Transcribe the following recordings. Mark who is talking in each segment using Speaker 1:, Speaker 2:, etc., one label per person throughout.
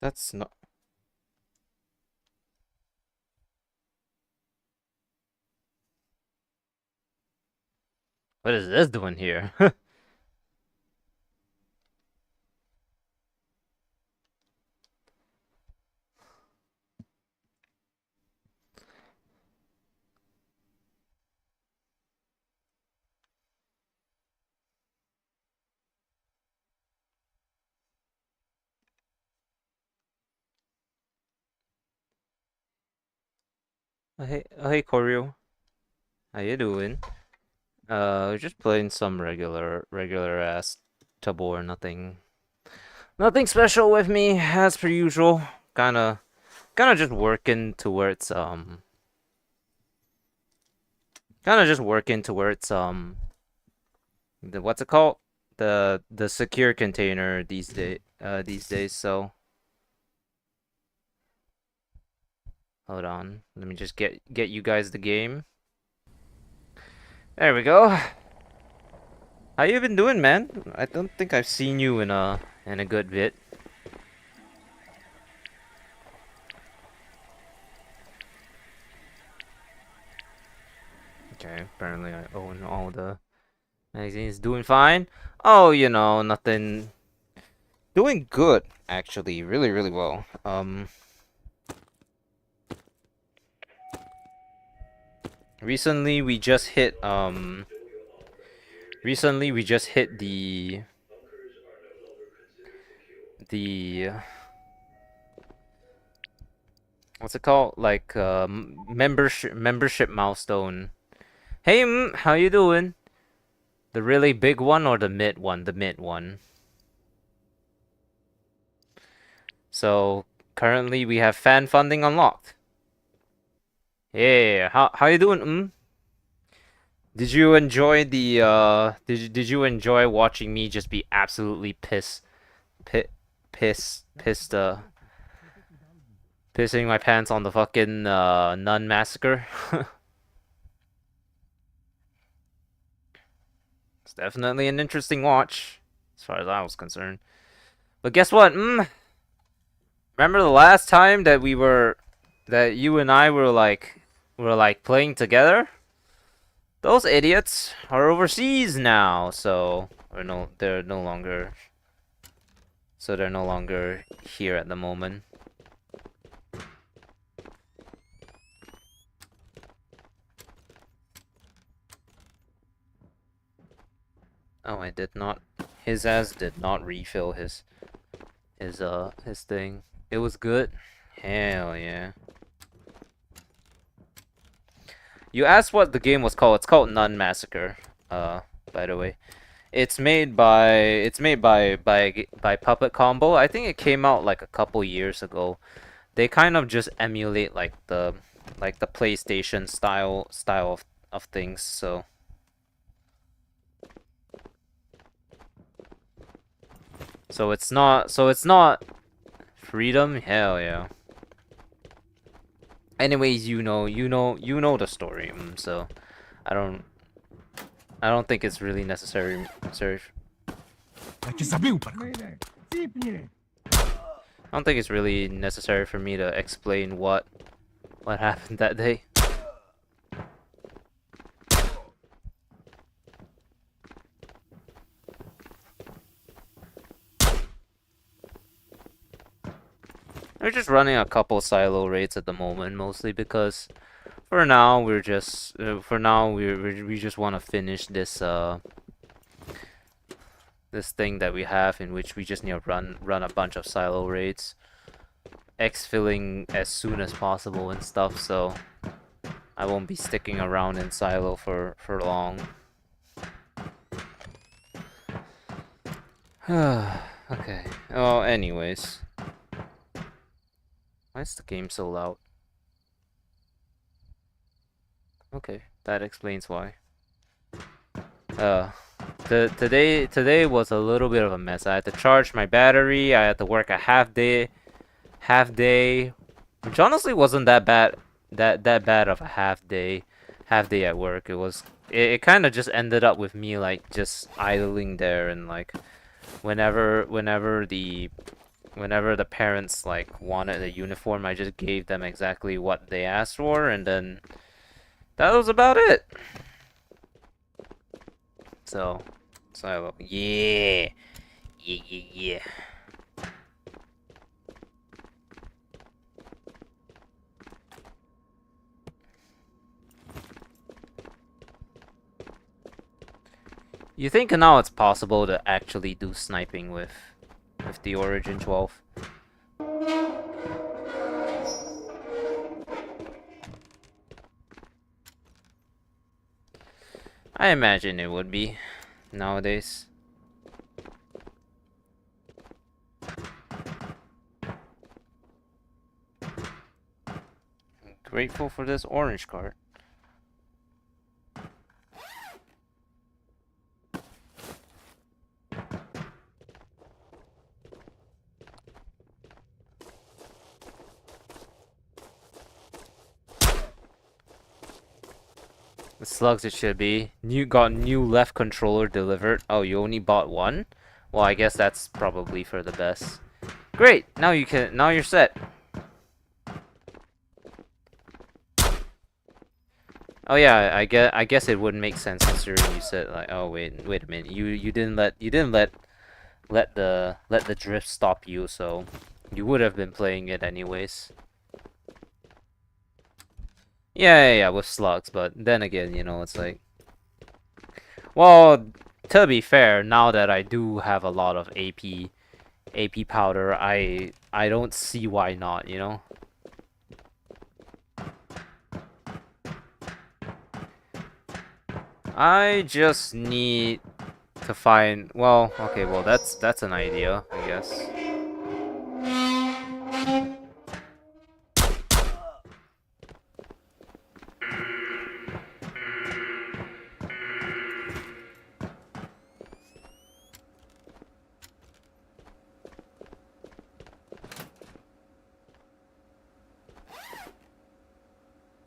Speaker 1: That's not. What is this doing here? Oh, hey, Koryu. How you doing? Just playing some regular ass Tabor. Nothing special with me as per usual. Kinda just working towards Kinda just working towards what's it called? The secure container these days. So hold on, let me just get you guys the game. There we go. How you been doing, man? I don't think I've seen you in a good bit. Okay, apparently I own all the magazines. Doing fine. Oh, nothing. Doing good, actually. Really well. Recently we just hit the what's it called? Like membership milestone. Hey, how you doing? The really big one or the mid one? The mid one. So currently we have fan funding unlocked. Yeah, how you doing? Did you enjoy did you enjoy watching me just be absolutely pi pissed pissing my pants on the fucking nun massacre? It's definitely an interesting watch as far as I was concerned. But guess what? Remember the last time that you and I were like playing together? Those idiots are overseas now, so they're no longer here at the moment. Oh, I did not. His ass did not refill his thing. It was good. Hell yeah. You asked what the game was called. It's called Nun Massacre. By the way. It's made by Puppet Combo. I think it came out like a couple years ago. They kind of just emulate like the PlayStation style of things, so it's not freedom. Hell yeah. Anyways, you know the story. So I don't I don't think it's really necessary. I don't think it's really necessary for me to explain what happened that day. We're just running a couple silo raids at the moment, mostly because for now we just want to finish this thing that we have, in which we just need to run a bunch of silo raids, exfilling as soon as possible and stuff. So I won't be sticking around in silo for long. Okay. Oh, anyways. Why is the game so loud? Okay, that explains why. Today was a little bit of a mess. I had to charge my battery. I had to work a half day, which honestly wasn't that bad. That bad of a half day at work. It kind of just ended up with me like just idling there, and like whenever the whenever the parents like wanted a uniform, I just gave them exactly what they asked for, and then that was about it. So, yeah, yeah. You think now it's possible to actually do sniping with the Origin 12? I imagine it would be nowadays. I'm grateful for this orange card. The slugs it should be. Got new left controller delivered. Oh, you only bought one? Well, I guess that's probably for the best. Great. Now you're set. Oh yeah, I guess it would make sense considering you said like, oh wait a minute. You didn't let the drift stop you, so you would have been playing it anyways. Yeah, with slugs, but then again, you know, it's like, well, to be fair, now that I do have a lot of AP powder, I don't see why not, you know? I just need to find, well, okay, well that's an idea, I guess.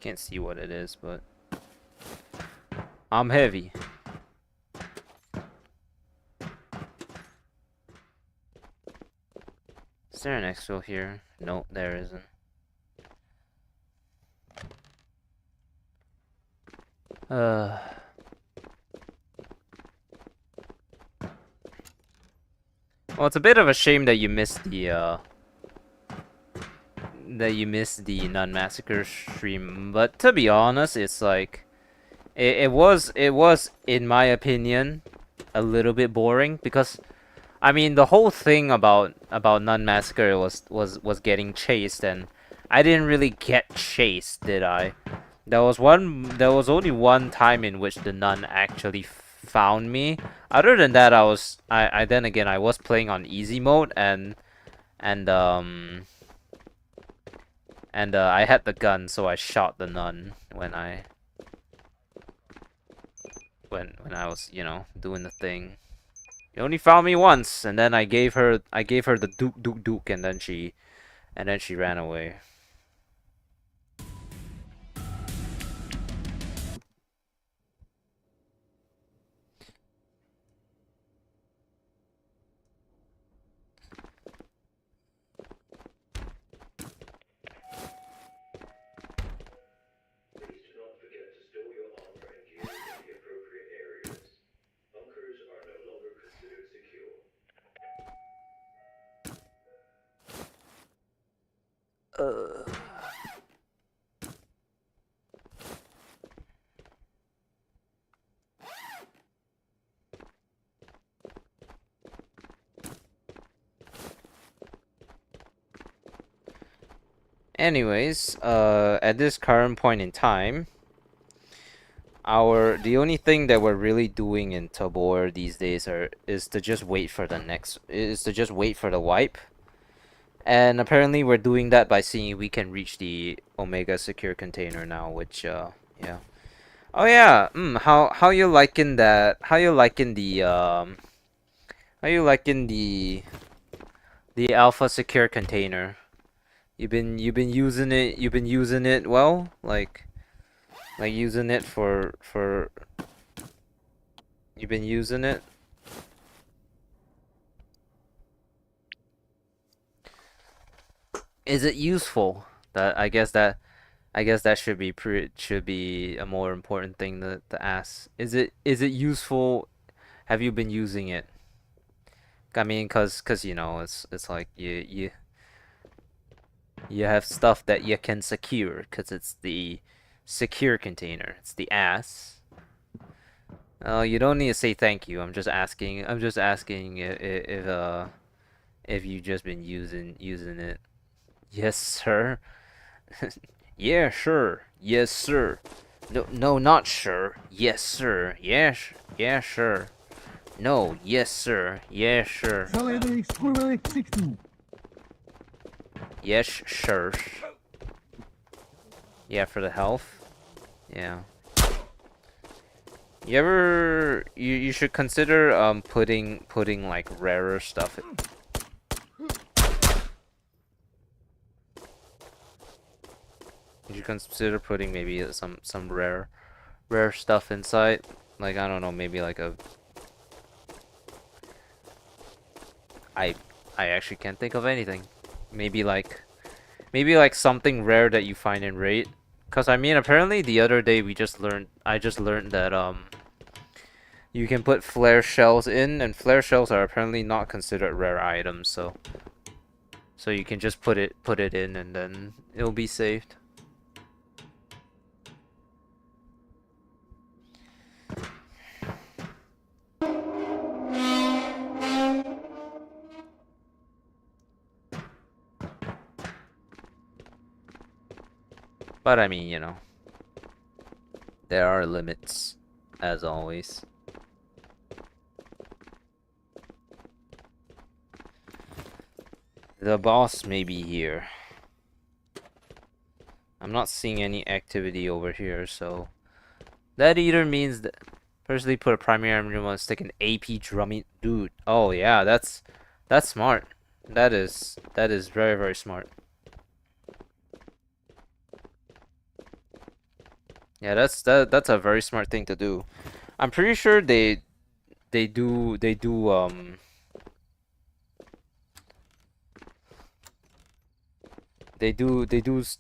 Speaker 1: Can't see what it is, but I'm heavy. Is there an exfil here? Nope, there isn't. Well, it's a bit of a shame that you missed the Nun Massacre stream, but to be honest, it's like it was in my opinion a little bit boring because I mean the whole thing about Nun Massacre was getting chased, and I didn't really get chased, did I? There was only one time in which the nun actually found me. Other than that, I then again I was playing on easy mode, and I had the gun, so I shot the nun when I was, you know, doing the thing. She only found me once, and then I gave her the duke, and then she ran away. Anyways, at this current point in time, the only thing that we're really doing in Tabor these days is to just wait for the wipe. And apparently we're doing that by seeing if we can reach the Omega secure container now, which yeah. Oh yeah, how you liking that? How you liking the Alpha secure container? You've been using it well, like using it for you've been using it. Is it useful? I guess that should be a more important thing to ask. Is it useful? Have you been using it? I mean, cause you know, it's like you have stuff that you can secure, cause it's the secure container. It's the ass. You don't need to say thank you. I'm just asking. I'm just asking if you just been using it. Yes, sir. Yeah, sure. Yes, sir. No, no, not sure. Yes, sir. Yes, yeah, sure. No, yes, sir. Yeah, sure. Yes, sure. Yeah, for the health. Yeah. You should consider putting like rarer stuff. You should consider putting maybe some rare stuff inside. Like, I don't know, maybe like a I I actually can't think of anything. Maybe like something rare that you find in raid. Cause I mean, apparently the other day I just learned that you can put flare shells in, and flare shells are apparently not considered rare items, so you can just put it in and then it'll be saved. But I mean, you know, there are limits, as always. The boss may be here. I'm not seeing any activity over here, so that either means that personally put a primary ammo and stick an AP drumming dude. Oh yeah, that's smart. That is very, very smart. Yeah, that's a very smart thing to do. I'm pretty sure they do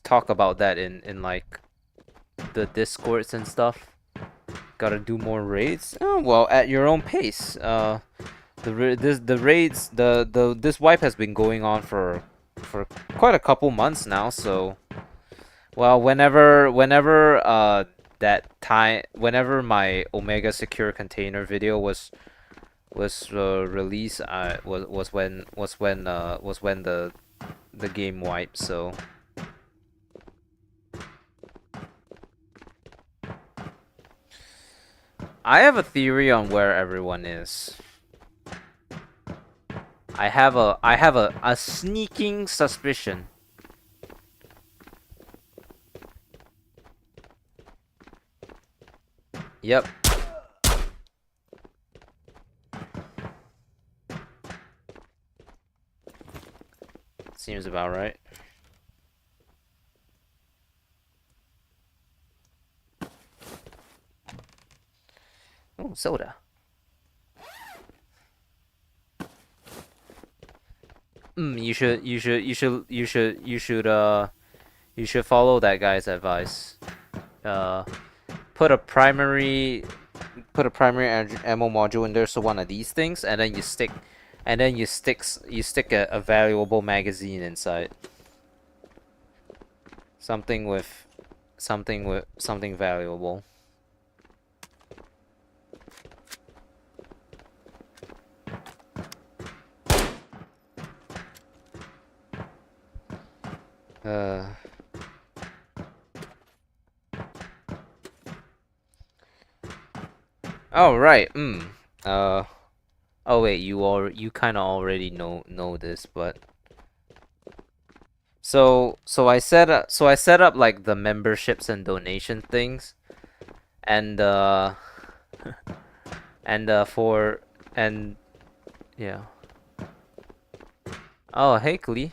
Speaker 1: talk about that in like the discords and stuff. Gotta do more raids. Oh well, at your own pace. The raids this wipe has been going on for quite a couple months now. So well, whenever my Omega Secure Container video was released, was when the game wiped. So I have a theory on where everyone is. I have a sneaking suspicion. Yep. Seems about right. Oh, soda. You should follow that guy's advice. Put a primary ammo module in there, so one of these things, and then you stick a valuable magazine inside. Something valuable. Oh right. Oh wait, you kind of already know this, but so I set up like the memberships and donation things, and and yeah. Oh hey Klee,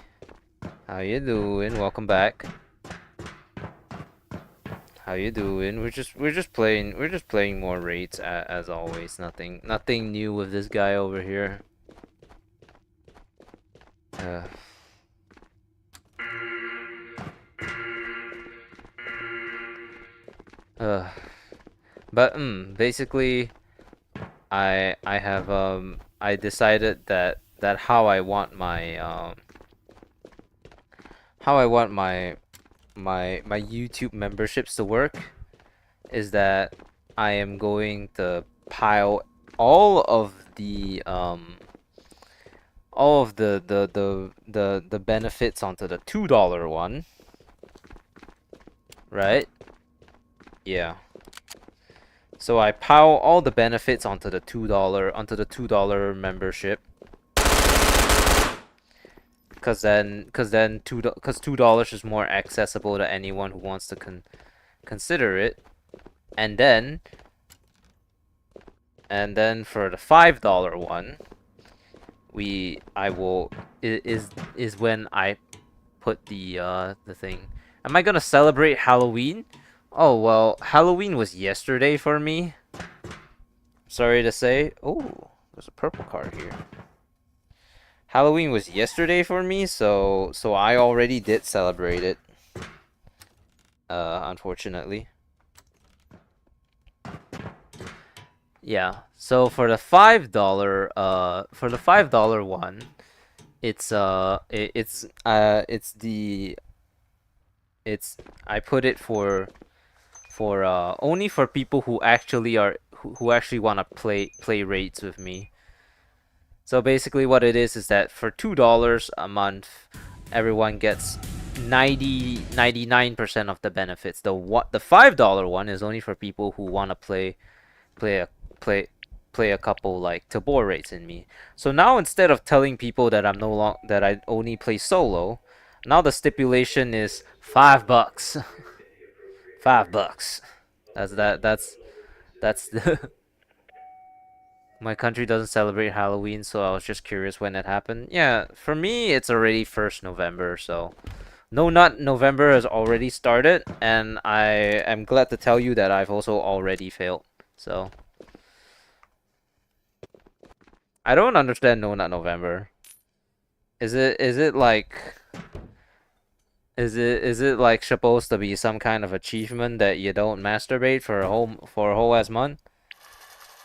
Speaker 1: how you doing? Welcome back. How you doing? We're just playing more raids as always. Nothing new with this guy over here. Uh, but basically, I decided that how I want my YouTube memberships to work is that I am going to pile all of the the benefits onto the $2 one, right? Yeah. So I pile all the benefits onto the $2 membership, cause $2 is more accessible to anyone who wants to consider it, and then for the $5 one, I will is when I put the thing. Am I gonna celebrate Halloween? Oh well, Halloween was yesterday for me. Sorry to say. Oh, there's a purple card here. Halloween was yesterday for me, so I already did celebrate it. Unfortunately. Yeah. So for the $5 one, it's I put it for only for people who actually want to play raids with me. So basically what it is that for $2 a month, everyone gets 99% of the benefits. The $5 one is only for people who want to play a play play a couple like Tabor raids in me. So now instead of telling people that that I only play solo, now the stipulation is $5. $5. That's the My country doesn't celebrate Halloween, so I was just curious when it happened. Yeah, for me, it's already 1st November, so No Nut November has already started, and I am glad to tell you that I've also already failed. So I don't understand No Nut November. Is it like is it like supposed to be some kind of achievement that you don't masturbate for a whole ass month?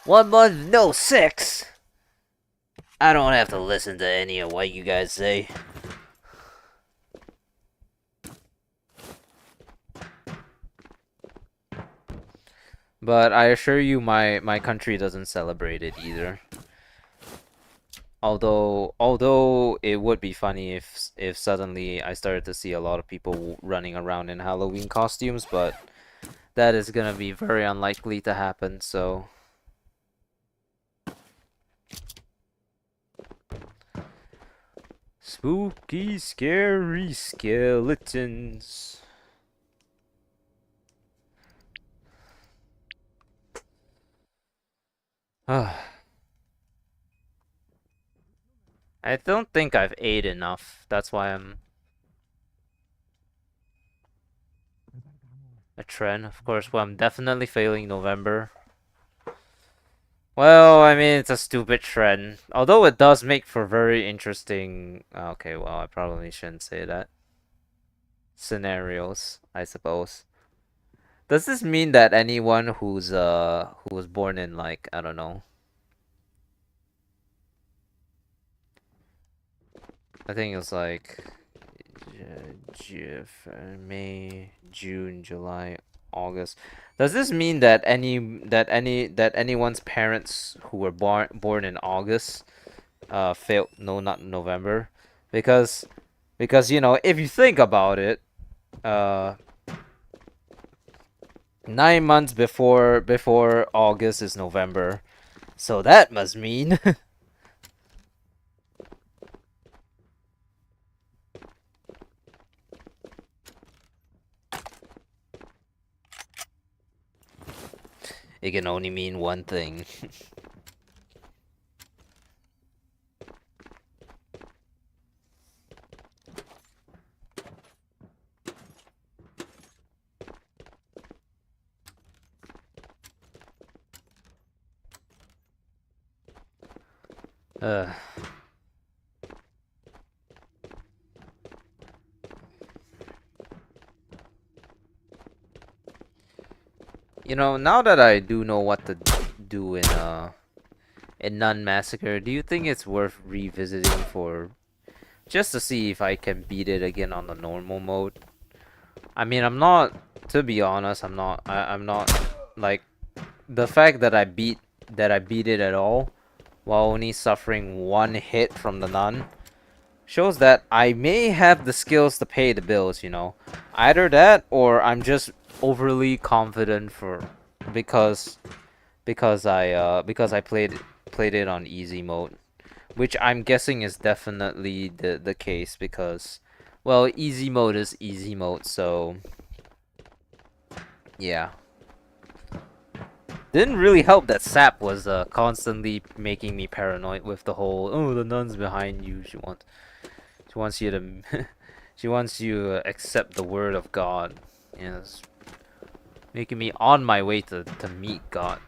Speaker 1: 1 month, no sex. I don't have to listen to any of what you guys say. But I assure you, my country doesn't celebrate it either. Although it would be funny if suddenly I started to see a lot of people running around in Halloween costumes, but that is gonna be very unlikely to happen. So spooky, scary skeletons. I don't think I've ate enough. That's why I'm a trend. Of course, well, I'm definitely failing November. Well, I mean, it's a stupid trend. Although it does make for very interesting... Okay, well, I probably shouldn't say that. Scenarios, I suppose. Does this mean that anyone who was born in, like, I don't know, I think it's like May, June, July, August. Does this mean that anyone's parents who were born in August failed? No, not November, because if you think about it, uh 9 months before August is November, so that must mean it can only mean one thing. uh You know, now that I do know what to do in Nun Massacre, do you think it's worth revisiting for just to see if I can beat it again on the normal mode? I mean, I'm not, to be honest, I'm not like the fact that I beat it at all while only suffering one hit from the Nun shows that I may have the skills to pay the bills, you know. Either that or I'm just overly confident because because I played it on easy mode, which I'm guessing is definitely the case because well, easy mode is easy mode, so yeah. Didn't really help that Sap was constantly making me paranoid with the whole oh the nun's behind you. She wants you to she wants you to accept the word of God. Yes, making me on my way to meet God.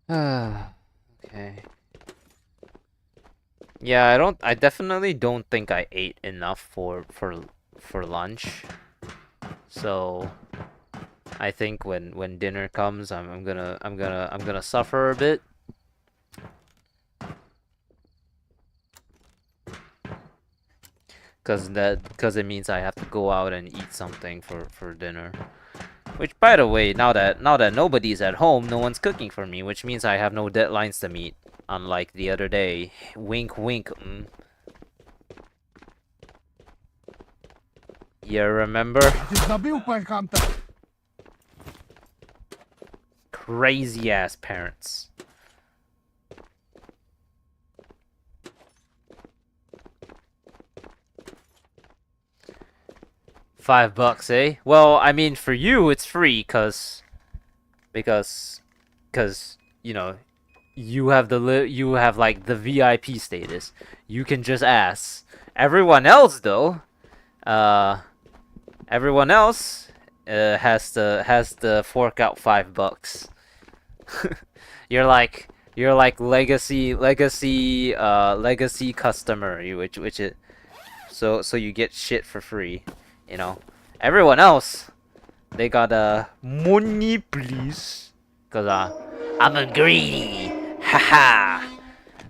Speaker 1: Okay. Yeah, I definitely don't think I ate enough for lunch. So I think when dinner comes, I'm gonna suffer a bit. Cause it means I have to go out and eat something for dinner. Which, by the way, now that nobody's at home, no one's cooking for me, which means I have no deadlines to meet. Unlike the other day, wink, wink. You remember? Crazy ass parents. $5, eh? Well, I mean, for you, it's free, because, you know, you have like the VIP status. You can just ask. Everyone else, though, uh, everyone else, has to fork out $5. You're like legacy customer, which is so you get shit for free, you know. Everyone else, they got money please, cause I'm a greedy, haha.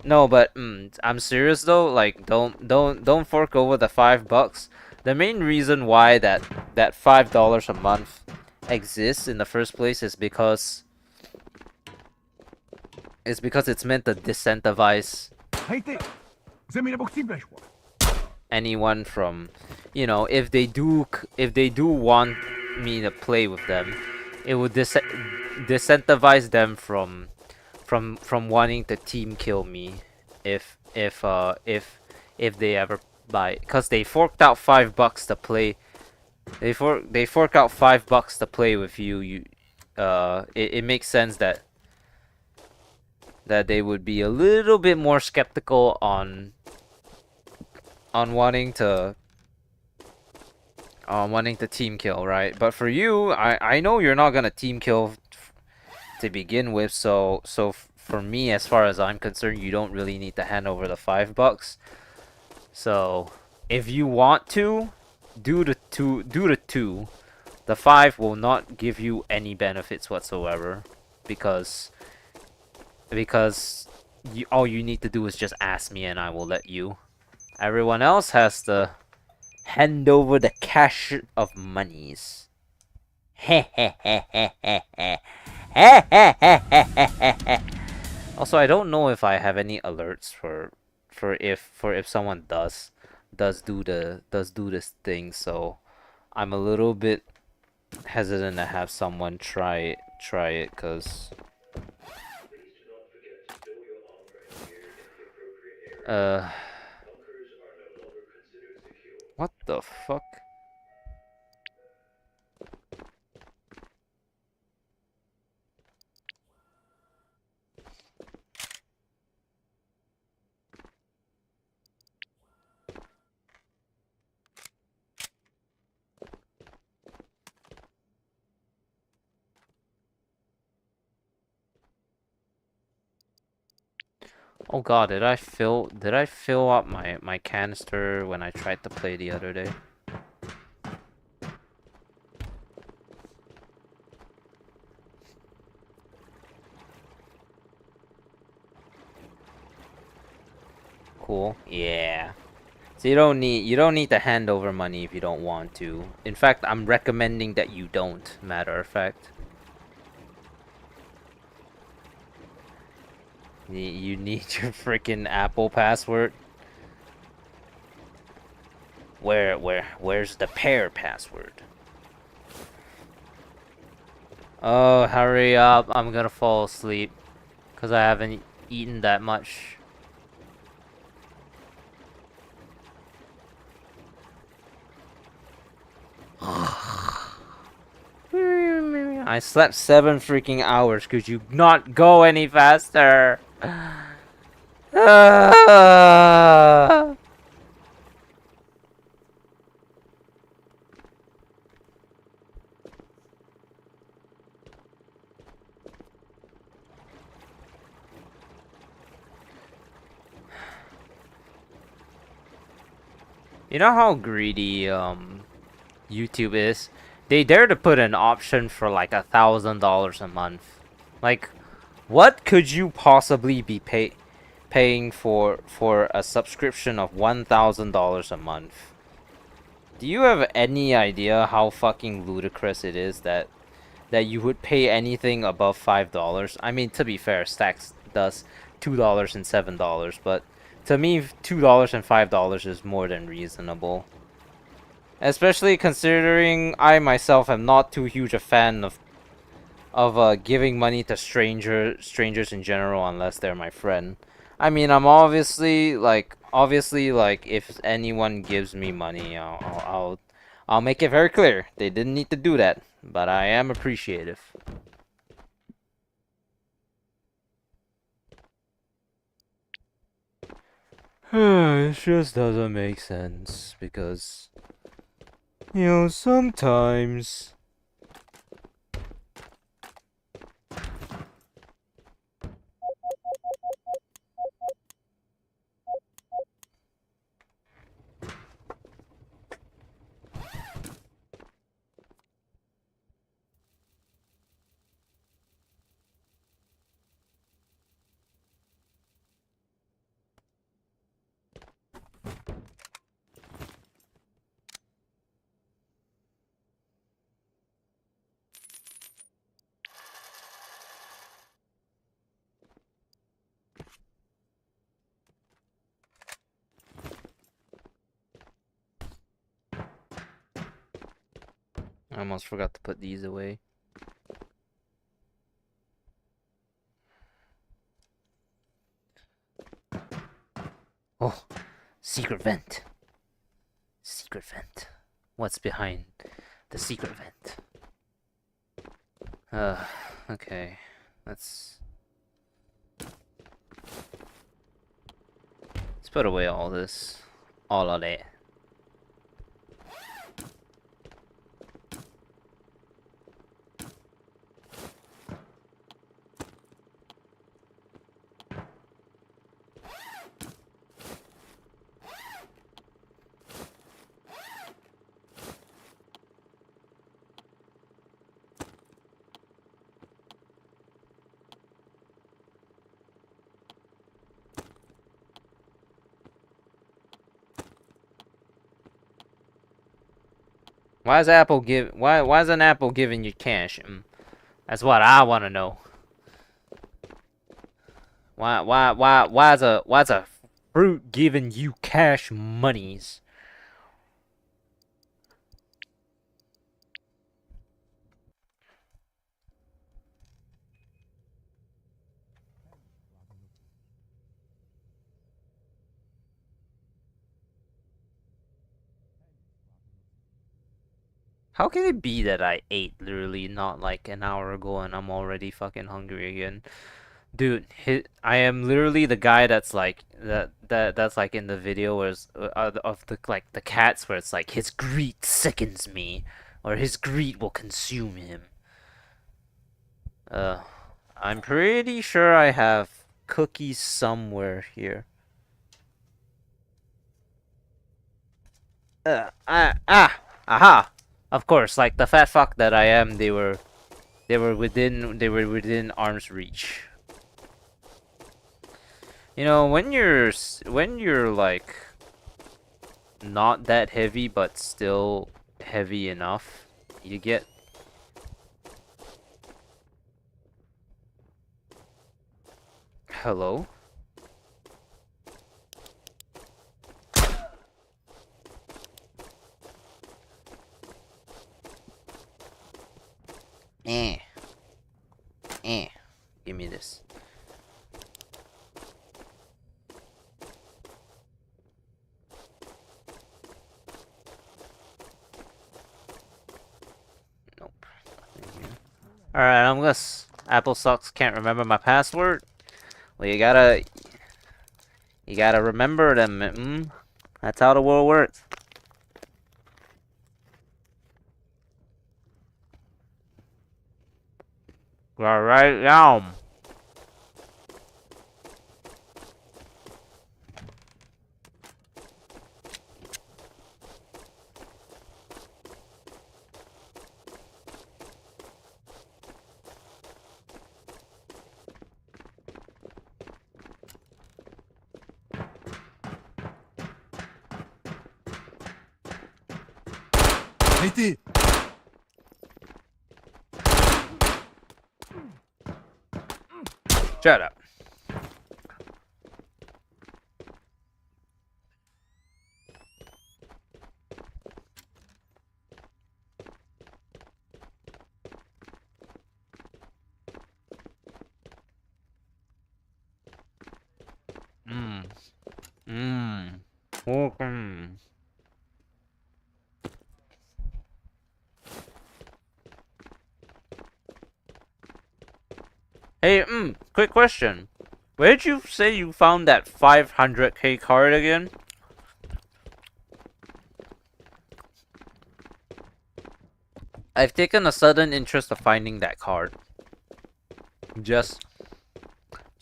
Speaker 1: No, but I'm serious though. Like, don't fork over the $5. The main reason why that $5 a month exists in the first place is because it's meant to disincentivize anyone from, you know, if they do want me to play with them, it would disincentivize them from wanting to team kill me if they ever buy, because they forked out $5 to play. They fork out $5 to play with you. It makes sense that they would be a little bit more skeptical on wanting to team kill, right? But for you, I know you're not gonna team kill to begin with, so for me, as far as I'm concerned, you don't really need to hand over the $5. So if you want to do the two. The 5 will not give you any benefits whatsoever, because all you need to do is just ask me and I will let you. Everyone else has to hand over the cash of monies. Also, I don't know if I have any alerts for if someone does do this thing, so I'm a little bit hesitant to have someone try it, cause uh what the fuck? Oh god, did I fill up my canister when I tried to play the other day? Cool. Yeah. So you don't need to hand over money if you don't want to. In fact, I'm recommending that you don't, matter of fact. You need your freaking Apple password. Where's the pair password? Oh, hurry up. I'm gonna fall asleep. 'Cause I haven't eaten that much. I slept 7 freaking hours. Could you not go any faster? You know how greedy YouTube is? They dare to put an option for like $1,000 a month. Like, what could you possibly be paying for a subscription of $1,000 a month? Do you have any idea how fucking ludicrous it is that you would pay anything above $5? I mean, to be fair, Stacks does $2 and $7, but to me, $2 and $5 is more than reasonable. Especially considering I myself am not too huge a fan of giving money to strangers in general unless they're my friend. I mean, I'm obviously like if anyone gives me money, I'll make it very clear they didn't need to do that, but I am appreciative. It just doesn't make sense because sometimes. I almost forgot to put these away. Oh, secret vent. Secret vent. What's behind the secret vent? Okay. Let's put away all this. All of it. Why is an apple giving you cash? That's what I want to know. Why's a fruit giving you cash monies? How can it be that I ate literally not like an hour ago and I'm already fucking hungry again? Dude, I am literally the guy that's like that's like in the video where of the like the cats where it's like his greed sickens me or his greed will consume him. Uh I'm pretty sure I have cookies somewhere here. Aha! Of course, like the fat fuck that I am, they were within arm's reach. You know, when you're like not that heavy but still heavy enough, you get hello? Eh. Give me this. Nope. Alright, I'm gonna Apple sucks, can't remember my password. Well, you gotta remember them. That's how the world works. Alright, now.
Speaker 2: Arrêtez!
Speaker 1: Shut up. Welcome. Hey, quick question. Where did you say you found that 500k card again? I've taken a sudden interest of finding that card. Just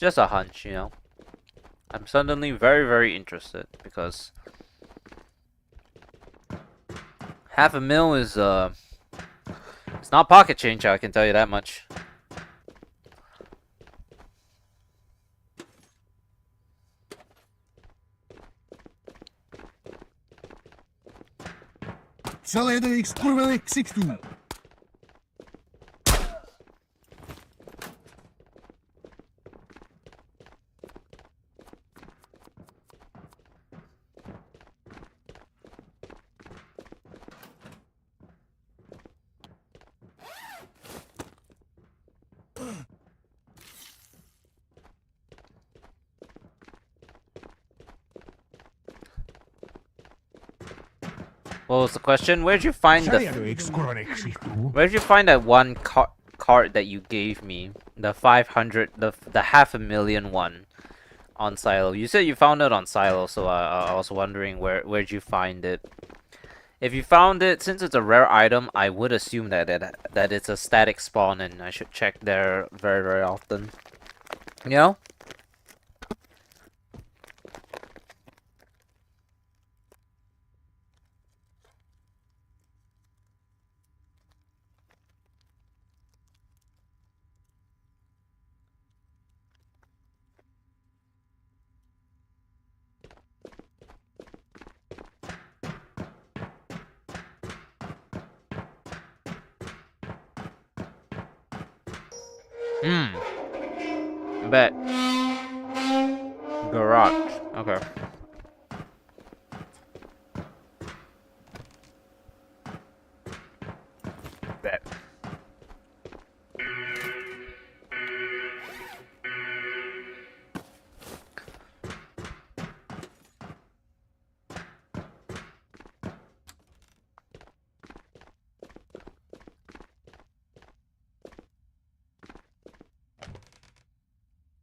Speaker 1: a hunch, you know. I'm suddenly very, very interested because $500,000 is it's not pocket change, I can tell you that much.
Speaker 2: Zaledanik, skurvelik, ksichtu!
Speaker 1: What was the question? Where'd you find that one card that you gave me? The 500, the $500,000 one on Silo. You said you found it on Silo, so I was wondering where'd you find it? If you found it, since it's a rare item, I would assume that it's a static spawn, and I should check there very, very often. You know? Bet. Garage. Okay. Bet.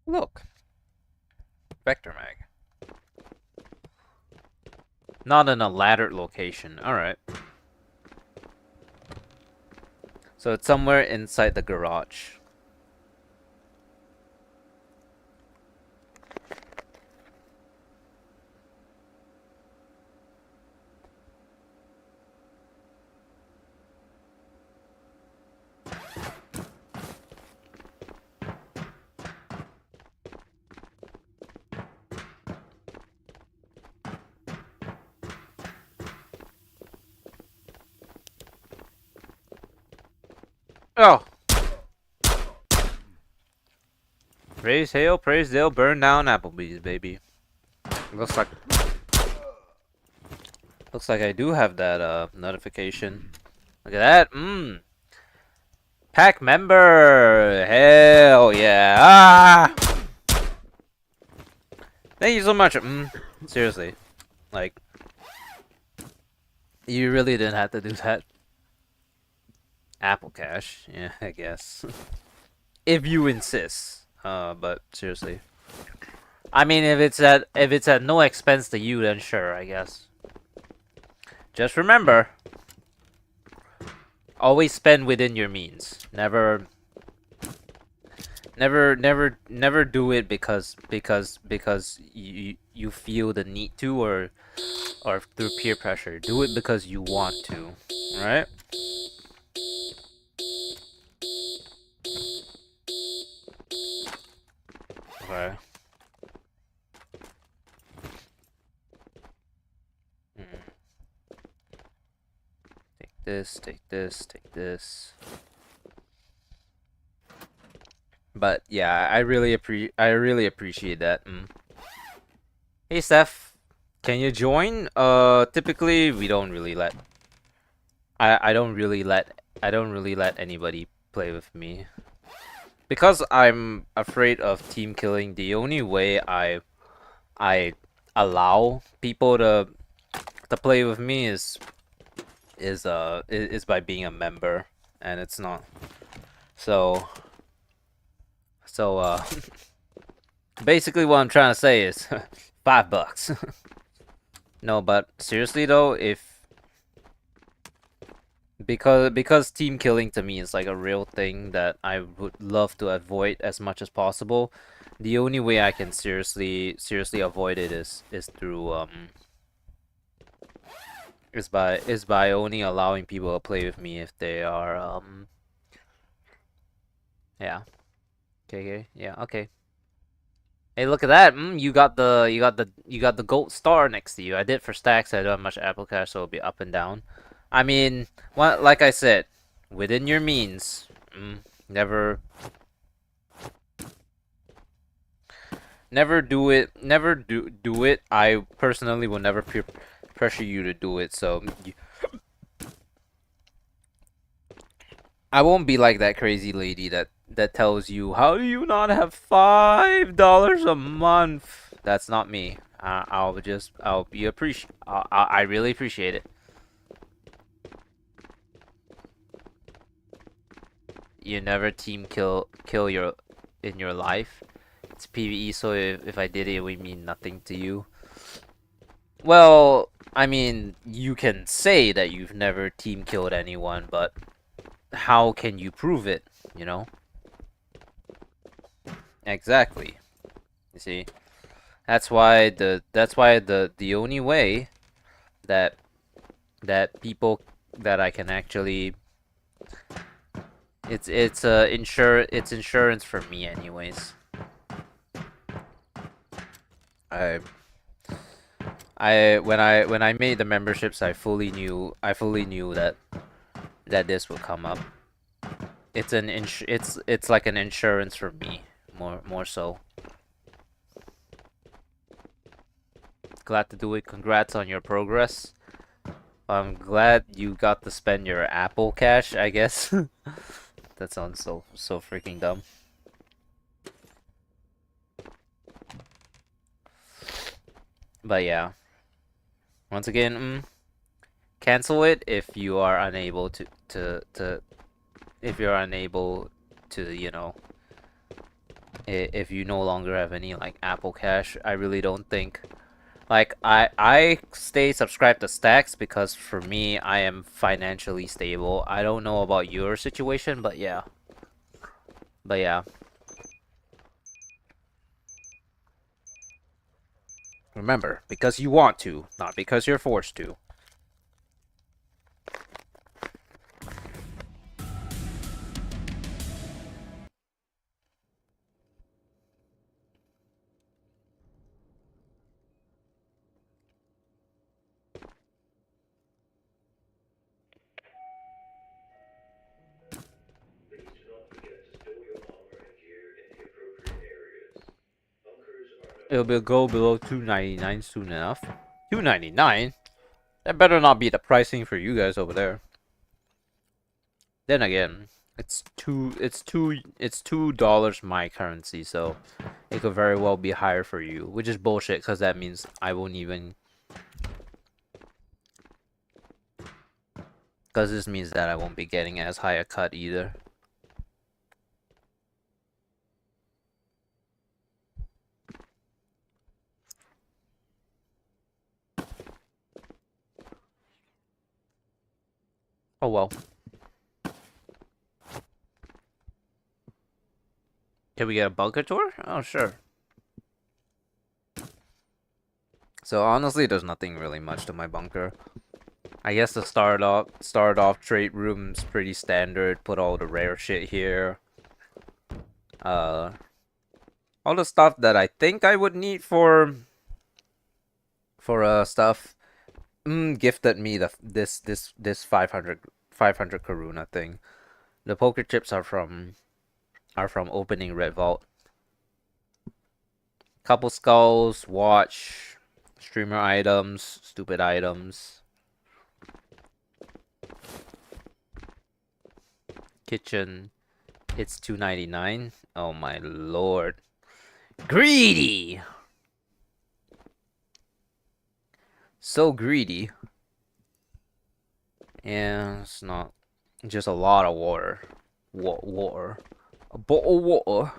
Speaker 1: Look. Vector mag. Not in a laddered location. Alright. So it's somewhere inside the garage. Oh! Praise hail, praise Dale, burn down Applebee's, baby. Looks like I do have that notification. Look at that. Pack member. Hell yeah. Ah! Thank you so much. Seriously. Like, you really didn't have to do that. Apple Cash. Yeah, I guess. If you insist. But seriously. I mean, if it's at no expense to you, then sure, I guess. Just remember, always spend within your means. Never do it because you feel the need to, or through peer pressure. Do it because you want to. Alright? Okay. Take this, take this, take this. But yeah, I really appreciate that. Hey Steph, can you join? Typically we don't really let I don't really let anybody play with me. Because I'm afraid of team killing, the only way I allow people to play with me is by being a member, and it's not. So basically what I'm trying to say is $5. No, but seriously though, if because team killing to me is like a real thing that I would love to avoid as much as possible. The only way I can seriously avoid it is through is by only allowing people to play with me if they are yeah. Okay, yeah, okay. Hey, look at that. You got the gold star next to you. I did for stacks. I don't have much Apple Cash, so it'll be up and down. I mean, what like I said, within your means. Never do it. Never do it. I personally will never pressure you to do it. So I won't be like that crazy lady that tells you, how do you not have $5 a month? That's not me. I'll be I really appreciate it. You never team kill your in your life. It's PVE, so if I did it, it would mean nothing to you. Well, I mean, you can say that you've never team killed anyone, but how can you prove it, you know? Exactly. You see? That's why the only way that people that I can actually it's insurance for me anyways. I when I made the memberships, I fully knew that this would come up. It's like an insurance for me, more so. Glad to do it. Congrats on your progress. I'm glad you got to spend your Apple Cash, I guess. That sounds so freaking dumb. But yeah. Once again, cancel it if you are unable to if you're unable to, if you no longer have any like Apple Cash. I really don't think like I stay subscribed to Stacks because for me I am financially stable. I don't know about your situation, but yeah. But yeah. Remember, because you want to, not because you're forced to. it'll go below 299 soon enough. 299? That better not be the pricing for you guys over there. Then again, it's $2 my currency, so it could very well be higher for you, which is bullshit because that means I won't even. Because this means that I won't be getting as high a cut either. Oh well. Can we get a bunker tour? Oh sure. So honestly, there's nothing really much to my bunker. I guess the start off trade room's pretty standard. Put all the rare shit here. All the stuff that I think I would need for stuff. Gifted me this 500 Karuna thing. The poker chips are from opening Red Vault. Couple skulls, watch, streamer items, stupid items. Kitchen, it's $2.99. Oh my lord. Greedy! So greedy. And it's not just a lot of water. Water. A bottle of water.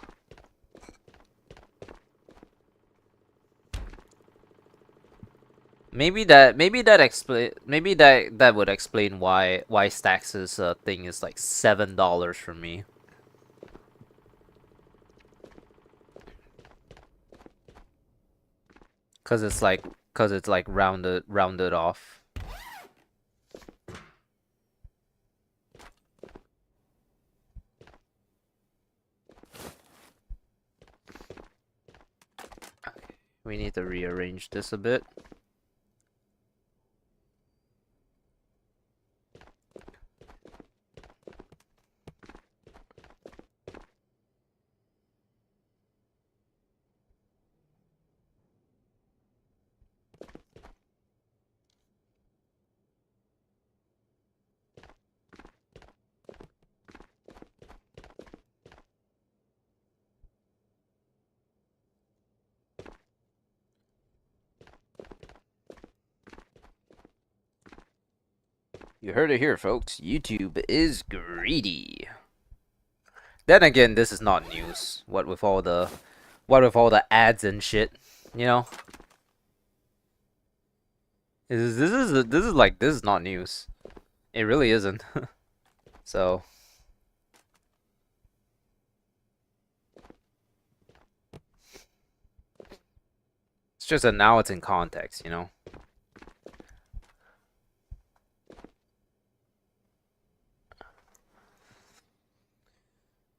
Speaker 1: Maybe that would explain why Stax's thing is like $7 for me. Cause it's like rounded off. We need to rearrange this a bit. You heard it here, folks. YouTube is greedy. Then again, this is not news. What with all the ads and shit, you know? This is not news. It really isn't. So it's just that now it's in context, you know?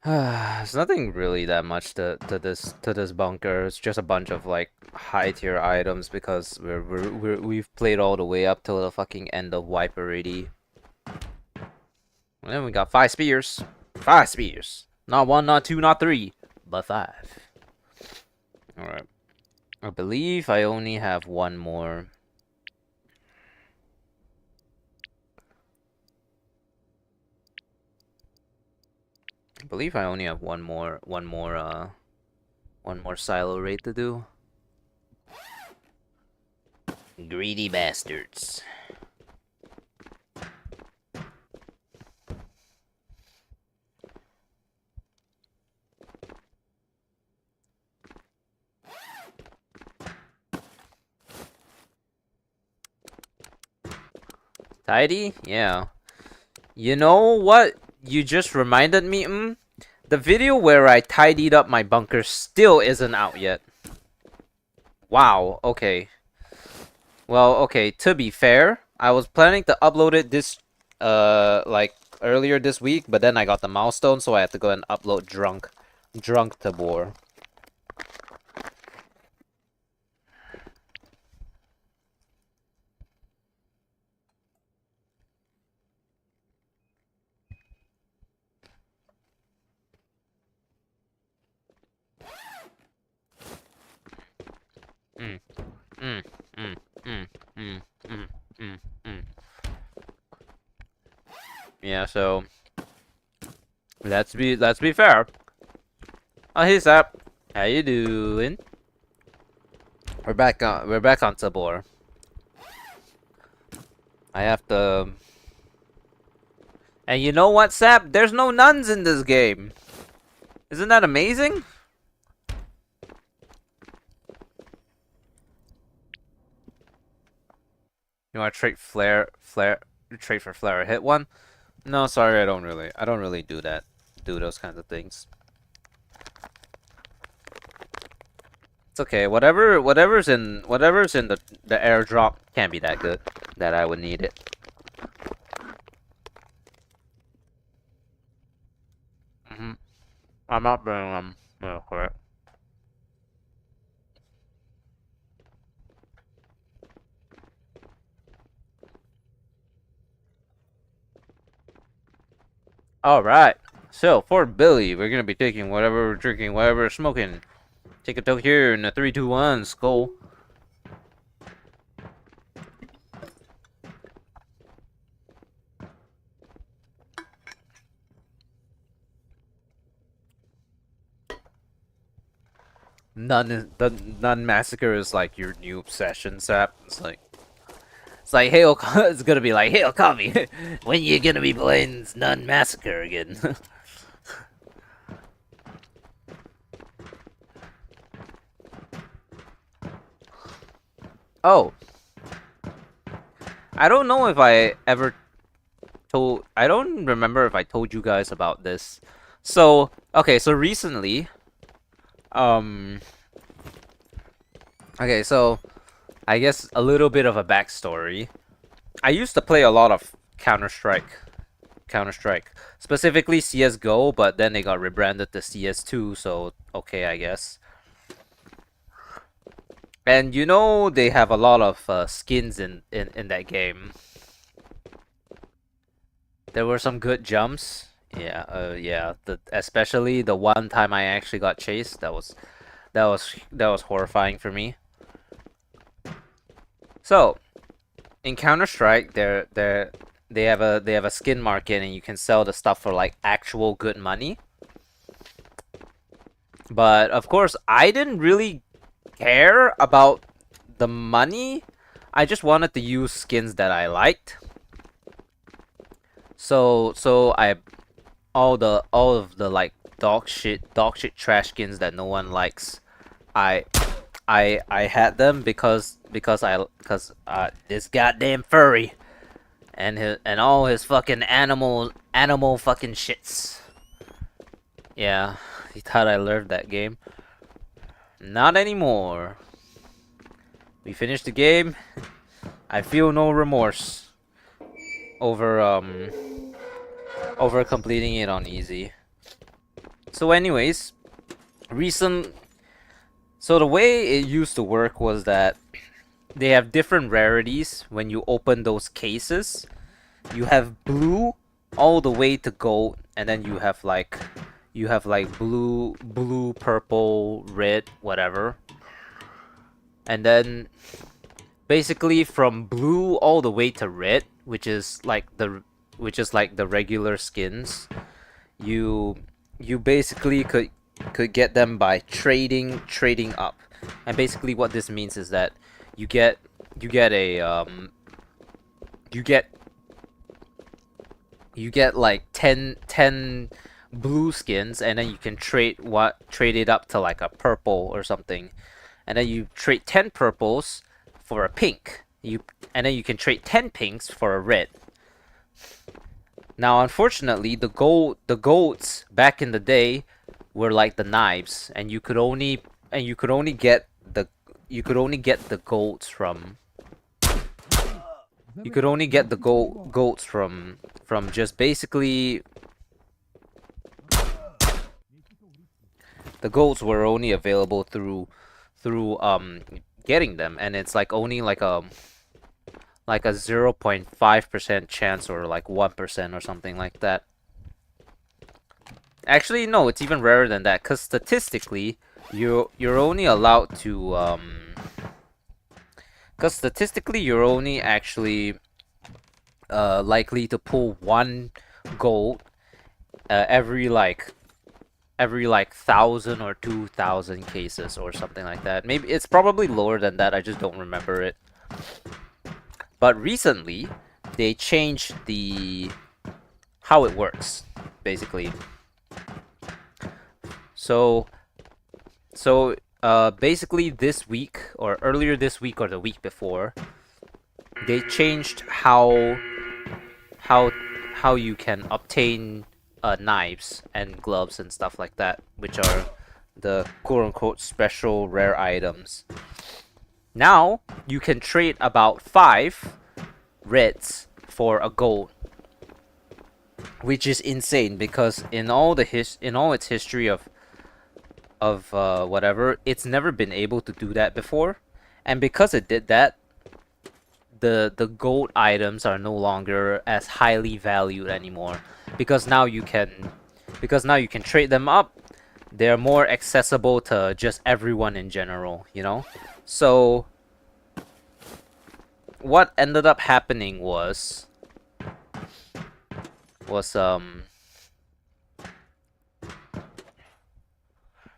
Speaker 1: There's nothing really that much to this bunker. It's just a bunch of like high tier items because we've played all the way up till the fucking end of wipe already. And then we got 5 spears. 5 spears. Not 1, not 2, not 3, but 5. Alright. I believe I only have one more. I believe I only have one more silo raid to do. Greedy bastards. Tidy? Yeah. You know what? You just reminded me, the video where I tidied up my bunker still isn't out yet. Wow, okay. Well, okay, to be fair, I was planning to upload it this, like, earlier this week, but then I got the milestone, so I had to go and upload Drunk Tabor. Mm, mm, mm, mm, mm, mm, mm. Yeah, so let's be fair. Oh, hey Sap, how you doing? We're back on Tabor. I have to. And you know what, Sap? There's no nuns in this game. Isn't that amazing? You want to trade for flare, hit one? No, sorry, I don't really do that, do those kinds of things. It's okay. Whatever's in the airdrop can't be that good that I would need it. I'm not being no, correct. All right. So for Billy, we're gonna be taking whatever we're drinking, whatever we're smoking. Take a toke here in a 3, 2, 1, skull. The nun massacre is like your new obsession, Sap. It's like Hail. It's gonna be like Hail Coffee. When you gonna be playing Nun Massacre again? Oh, I don't know if I ever told. I don't remember if I told you guys about this. So okay, so recently, um, okay, so I guess a little bit of a backstory. I used to play a lot of Counter Strike, specifically CS:GO, but then they got rebranded to CS2, so okay, I guess. And you know they have a lot of skins in that game. There were some good jumps. Yeah. Especially the one time I actually got chased. That was horrifying for me. So in Counter Strike, they have a skin market, and you can sell the stuff for like actual good money. But of course, I didn't really care about the money. I just wanted to use skins that I liked. So I all of the like dog shit trash skins that no one likes. I I had them because this goddamn furry and all his fucking animal fucking shits. Yeah, he thought I learned that game. Not anymore. We finished the game. I feel no remorse over over completing it on easy. So anyways, recent so the way it used to work was that they have different rarities when you open those cases. You have blue all the way to gold, and then you have like blue, purple, red, whatever. And then basically from blue all the way to red, which is like the regular skins, you you basically could get them by trading up. And basically what this means is that you get you get a you get you get like 10 blue skins, and then you can trade it up to like a purple or something, and then you trade 10 purples for a pink, and then you can trade 10 pinks for a red. Now unfortunately the golds back in the day were like the knives, and you could only get the golds from golds from just basically the golds were only available through getting them, and it's like only like a 0.5% chance, or like 1% or something like that. Actually, no, it's even rarer than that, because statistically you're only allowed to Because statistically, you're only actually likely to pull one gold every like 1,000 or 2,000 cases or something like that. Maybe it's probably lower than that. I just don't remember it. But recently, they changed the how it works, basically. So basically this week or earlier this week or the week before, they changed how how you can obtain knives and gloves and stuff like that, which are the quote-unquote special rare items. Now you can trade about 5 reds for a gold, which is insane because in all its history of whatever, it's never been able to do that before, and because it did that, the gold items are no longer as highly valued anymore because now you can trade them up. They're more accessible to just everyone in general, you know? So what ended up happening was what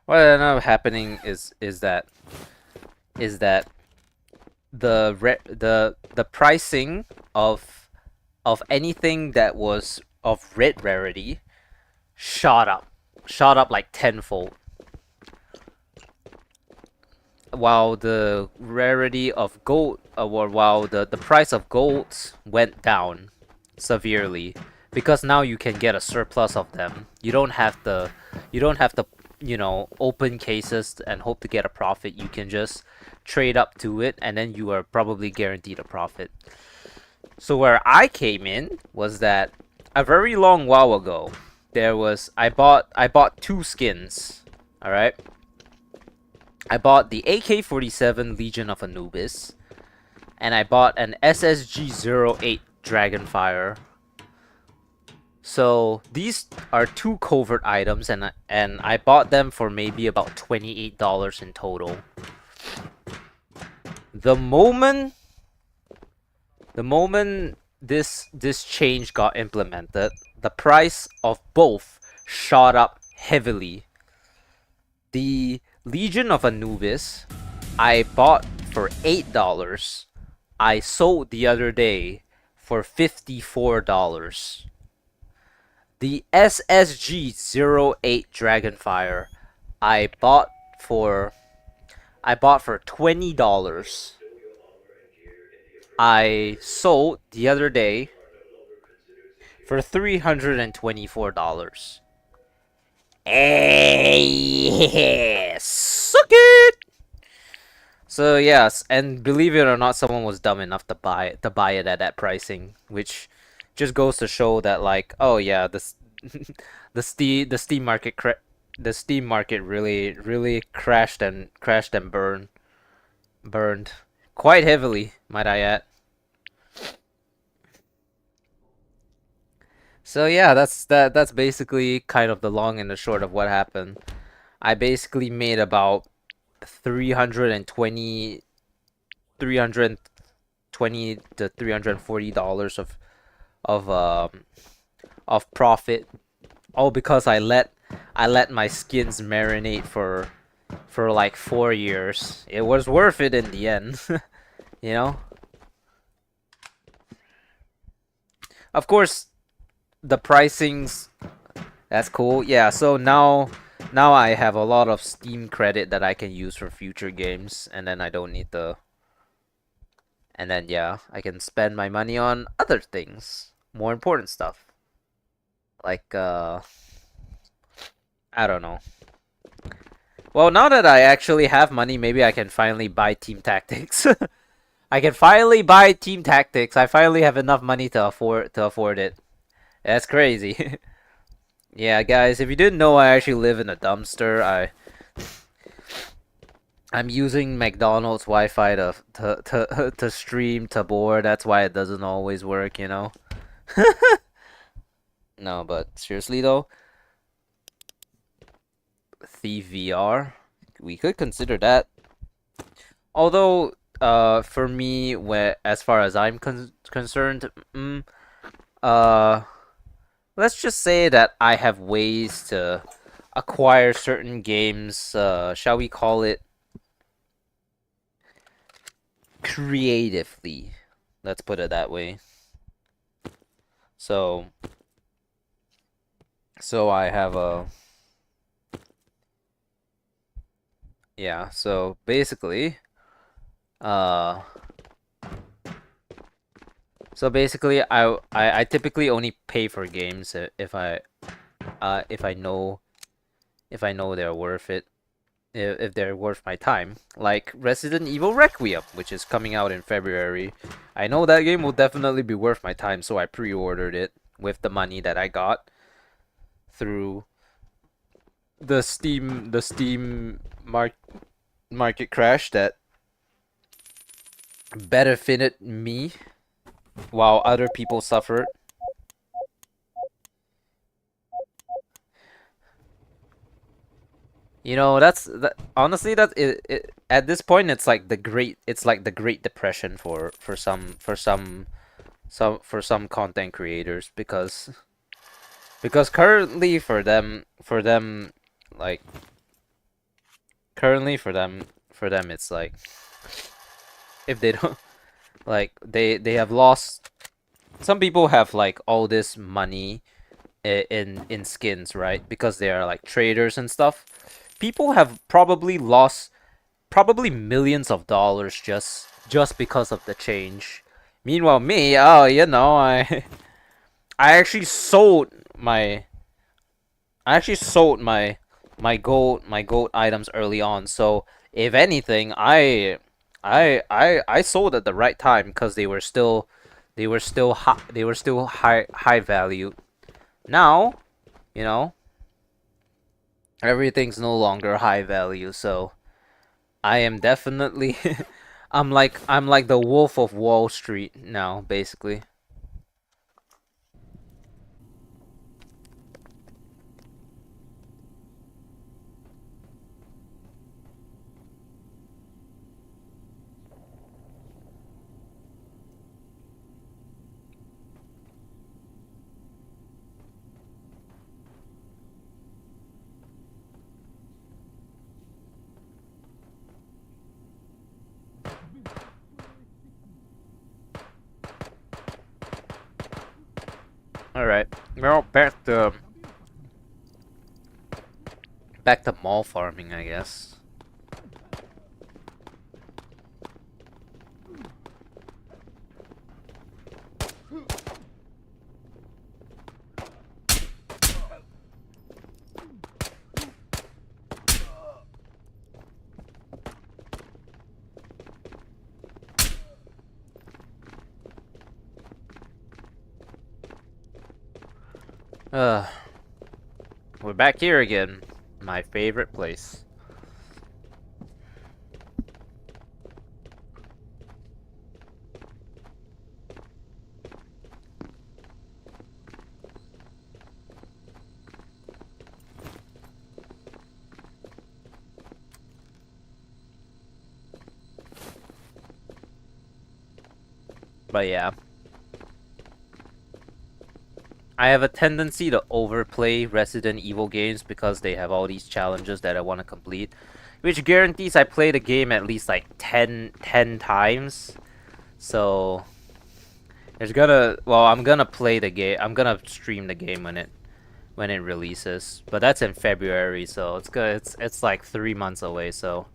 Speaker 1: ended up happening is that the pricing of anything that was of red rarity shot up like tenfold, while the rarity of gold or while the price of golds went down severely because now you can get a surplus of them. You don't have to open cases and hope to get a profit. You can just trade up to it and then you are probably guaranteed a profit. So where I came in was that a very long while ago, I bought 2 skins. All right. I bought the AK-47 Legion of Anubis, and I bought an SSG-08 Dragonfire. So these are 2 covert items, and I bought them for maybe about $28 in total. The moment this change got implemented, the price of both shot up heavily. The Legion of Anubis I bought for $8. I sold the other day for $54. The SSG-08 Dragonfire I bought for $20. I sold the other day for $324. Hey, suck it. So yes, and believe it or not, someone was dumb enough to buy it at that pricing, which just goes to show that, like, oh yeah, the Steam market really crashed and burned quite heavily, might I add. So yeah, that's basically kind of the long and the short of what happened. I basically made about 320 to $340 of profit, all because I let my skins marinate for like 4 years. It was worth it in the end. You know? Of course, the pricings, that's cool. Yeah, so now I have a lot of Steam credit that I can use for future games, and then I don't need to. And then yeah, I can spend my money on other things, more important stuff. Like I don't know. Well, now that I actually have money, maybe I can finally buy Team Tactics. I can finally buy Team Tactics. I finally have enough money to afford it. That's crazy. Yeah, guys, if you didn't know, I actually live in a dumpster. I'm using McDonald's Wi-Fi to stream Tabor. That's why it doesn't always work, you know. No, but seriously though, Thief VR, we could consider that. Although for me, as far as I'm concerned, uh, let's just say that I have ways to acquire certain games. Shall we call it creatively? Let's put it that way. So, I have a yeah. So basically, uh, I typically only pay for games if I know they're worth it. If they're worth my time, like Resident Evil Requiem, which is coming out in February. I know that game will definitely be worth my time, so I pre-ordered it with the money that I got through the Steam market crash that benefited me while other people suffered. You know, honestly at this point it's like the Great Depression for some content creators because currently for them like currently for them it's like if they don't like they have lost. Some people have like all this money in skins, right? Because they are like traders and stuff. People have probably lost probably millions of dollars just because of the change. Meanwhile, me, oh, you know, I actually sold my my gold items early on. So if anything, I sold at the right time because they were still high value. Now, you know, everything's no longer high value, so I am definitely I'm like the Wolf of Wall Street now, basically. All right, well, back to mall farming, I guess. Uh, we're back here again, my favorite place. But yeah, I have a tendency to overplay Resident Evil games because they have all these challenges that I want to complete, which guarantees I play the game at least like 10 times. So I'm gonna play the game. I'm gonna stream the game when it releases. But that's in February, so it's good. It's like 3 months away. So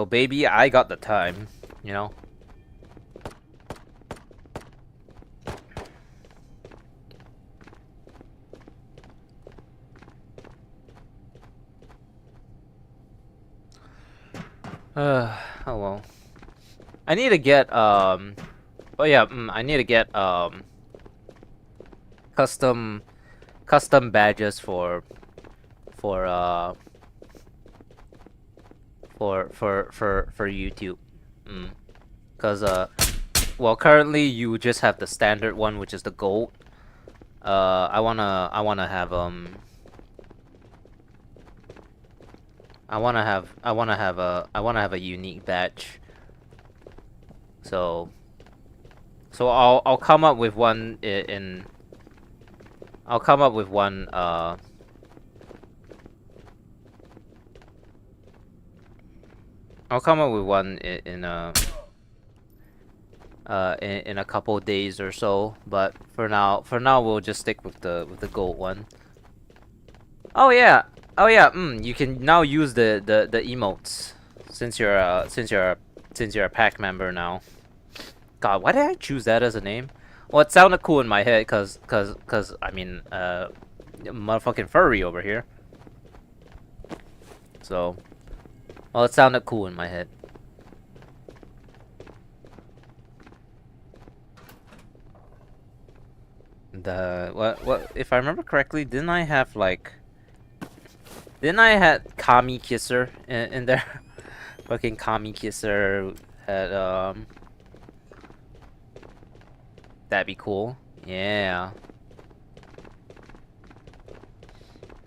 Speaker 1: baby, I got the time, you know. Oh well. I need to get oh yeah, I need to get custom badges for uh for YouTube. Cause well, currently you just have the standard one, which is the gold. I wanna have a unique badge. So I'll come up with one in I'll come up with one I'll come up with one in a couple days or so, but for now we'll just stick with the gold one. Oh yeah, you can now use the emotes since you're a pack member now. God, why did I choose that as a name? Well, it sounded cool in my head, cause I mean, motherfucking furry over here. So, well, it sounded cool in my head. What if I remember correctly, didn't I have Kami Kisser in there? Fucking Kami Kisser had that'd be cool. Yeah.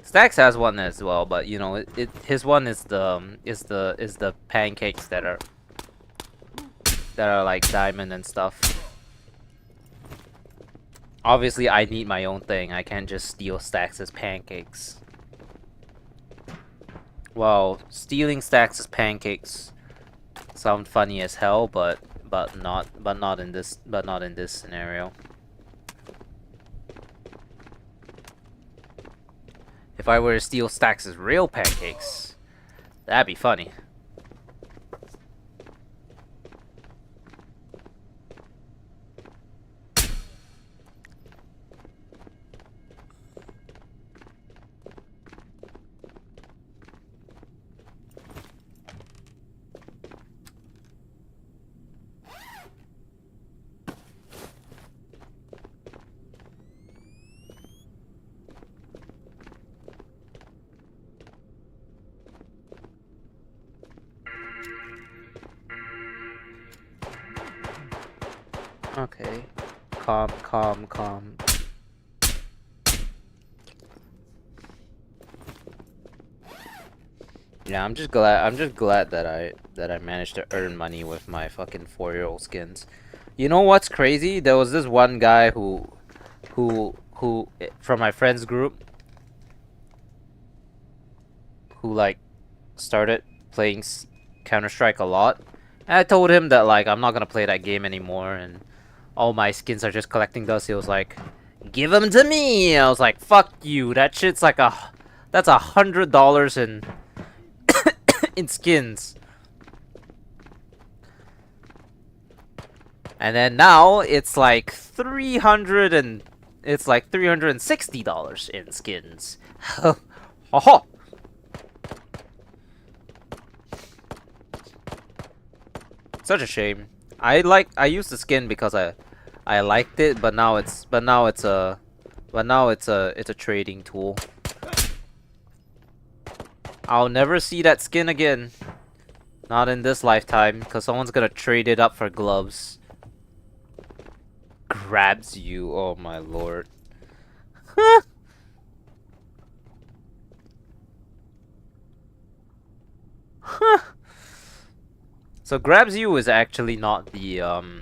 Speaker 1: Stacks has one as well, but you know, his one is the pancakes that are like diamond and stuff. Obviously, I need my own thing. I can't just steal Stacks as pancakes. Well, stealing Stacks as pancakes sound funny as hell, but not in this scenario. If I were to steal Stacks as real pancakes, that'd be funny. Okay. Calm. Yeah, I'm just glad that I managed to earn money with my fucking 4-year-old skins. You know what's crazy? There was this one guy who from my friends group who like started playing Counter-Strike a lot. And I told him that like I'm not gonna play that game anymore and all my skins are just collecting dust. He was like, "Give them to me." I was like, "Fuck you. That shit's like that's $100 in skins." And then now it's like $360 in skins. Haha. Such a shame. I used the skin because I liked it, but now it's a trading tool. I'll never see that skin again. Not in this lifetime, because someone's gonna trade it up for gloves. Grabs you, oh my lord. So grabs you is actually not the actual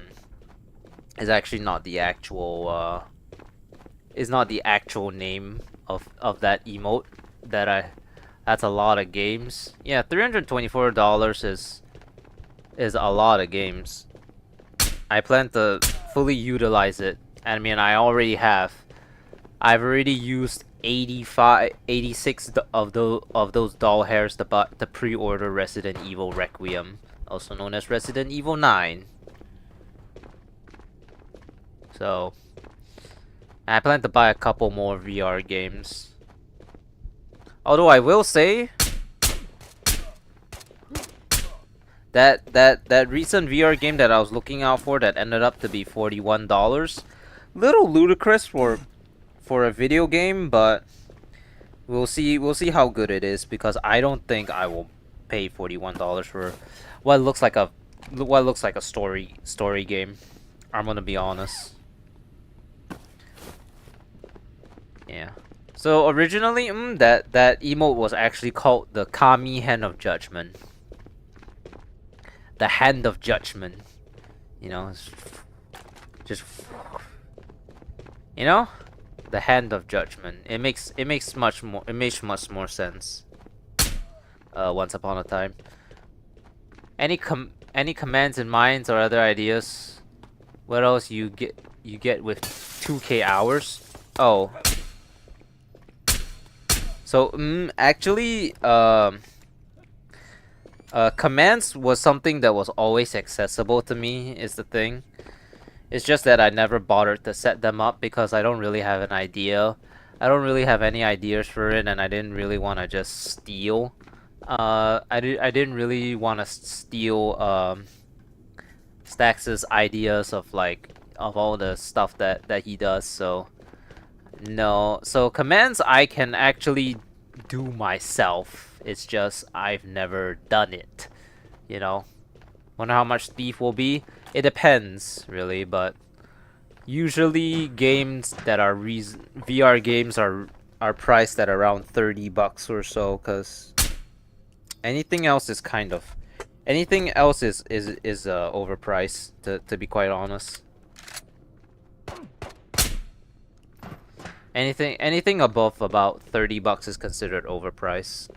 Speaker 1: name of that emote that's a lot of games. Yeah, $324 is a lot of games. I plan to fully utilize it. I mean, I already have. I've already used 86 of those doll hairs to pre-order Resident Evil Requiem, also known as Resident Evil 9. So, I plan to buy a couple more VR games. Although I will say that recent VR game that I was looking out for that ended up to be $41, little ludicrous for a video game, but we'll see how good it is, because I don't think I will pay $41 for what looks like a story game. I'm gonna be honest. Yeah. So originally, that emote was actually called the Kami Hand of Judgment. The Hand of Judgment. You know, just you know, the Hand of Judgment. It makes much more sense. Once upon a time. Any commands in mind or other ideas? What else you get with 2K hours? Oh. So actually commands was something that was always accessible to me is the thing. It's just that I never bothered to set them up because I don't really have an idea. I don't really have any ideas for it, and I didn't really want to just steal. I didn't really want to steal Stax's ideas of of all the stuff that he does. So no. So commands I can actually do myself. It's just I've never done it. You know. Wonder how much Thief will be. It depends, really, but usually games that are VR games are priced at around $30 or so, cause anything else is overpriced to be quite honest. Anything above about $30 is considered overpriced.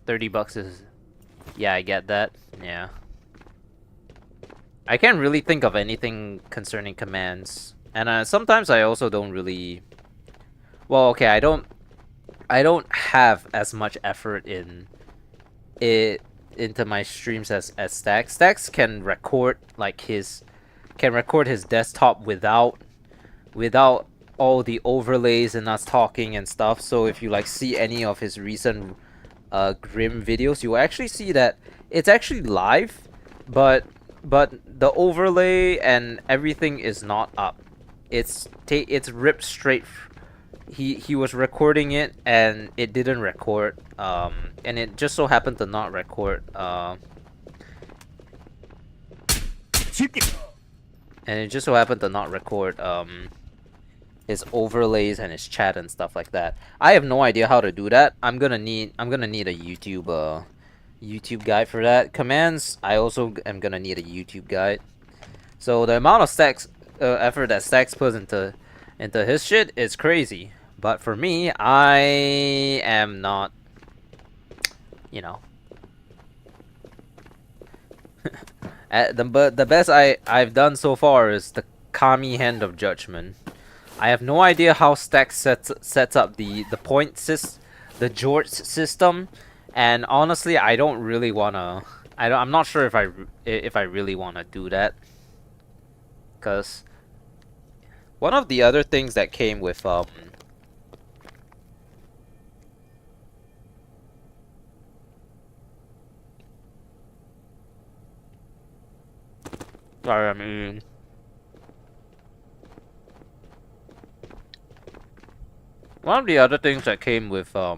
Speaker 1: $30 is, yeah, I get that. Yeah. I can't really think of anything concerning commands, and sometimes I also don't really. Well, okay, I don't have as much effort into my streams as Stax. Stax can record his desktop without all the overlays and us talking and stuff. So if you see any of his recent Grim videos, you'll actually see that it's actually live, but the overlay and everything is not up. It's ripped straight. He was recording it and it didn't record. And it just so happened to not record. And it just so happened to not record his overlays and his chat and stuff like that. I have no idea how to do that. I'm gonna need a YouTube guide for that. Commands, I also am gonna need a YouTube guide. So the amount of effort that Stax puts into his shit is crazy. But for me, I am not, you know. The best I've done so far is the Kami Hand of Judgment. I have no idea how Stax sets up the the George system, and honestly, I don't really wanna. I'm not sure if I really wanna do that, cause one of the other things that came with sorry, I mean. One of the other things that came with the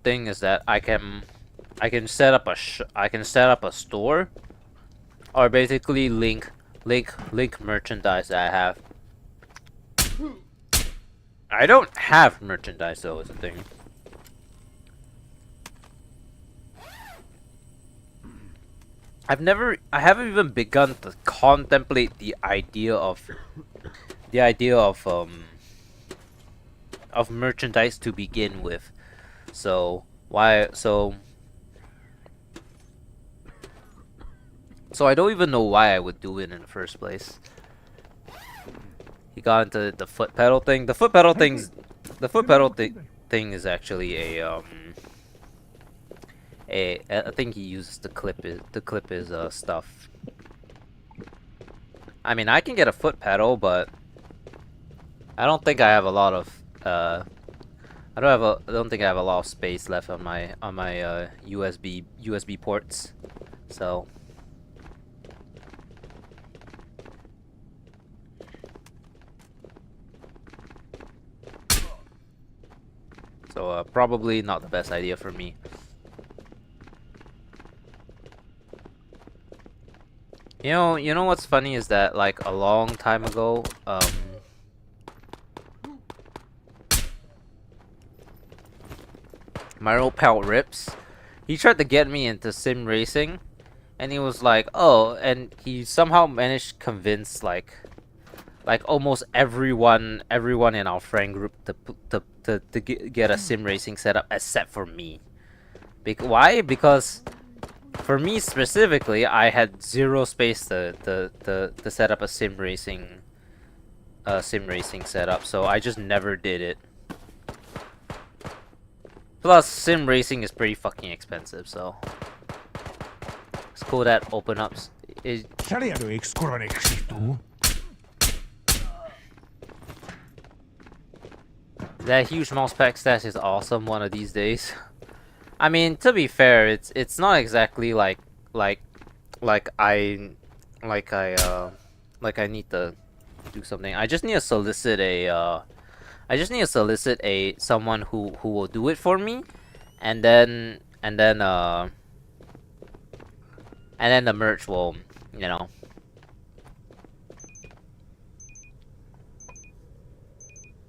Speaker 1: thing is that I can set up a store, or basically link merchandise that I have. I don't have merchandise though, is the thing. I haven't even begun to contemplate the idea of merchandise to begin with. So I don't even know why I would do it in the first place. He got into the foot pedal thing. The foot pedal thing is actually I think he uses to clip his stuff. I mean, I can get a foot pedal, but I don't think I have a lot of I don't think I have a lot of space left on my USB ports. So probably not the best idea for me. You know what's funny is that like a long time ago, my old pal Rips, he tried to get me into sim racing, and he was like, "Oh," and he somehow managed to convince like almost everyone in our friend group to get a sim racing setup except for me. Why? Because for me specifically, I had zero space to set up a sim racing setup, so I just never did it. Plus, sim racing is pretty fucking expensive, so it's cool that open ups. That huge mouse pack stash is awesome one of these days. I mean, to be fair, it's not exactly like like I like I like I need to do something. I just need to solicit a someone who will do it for me, and then the merch will, you know.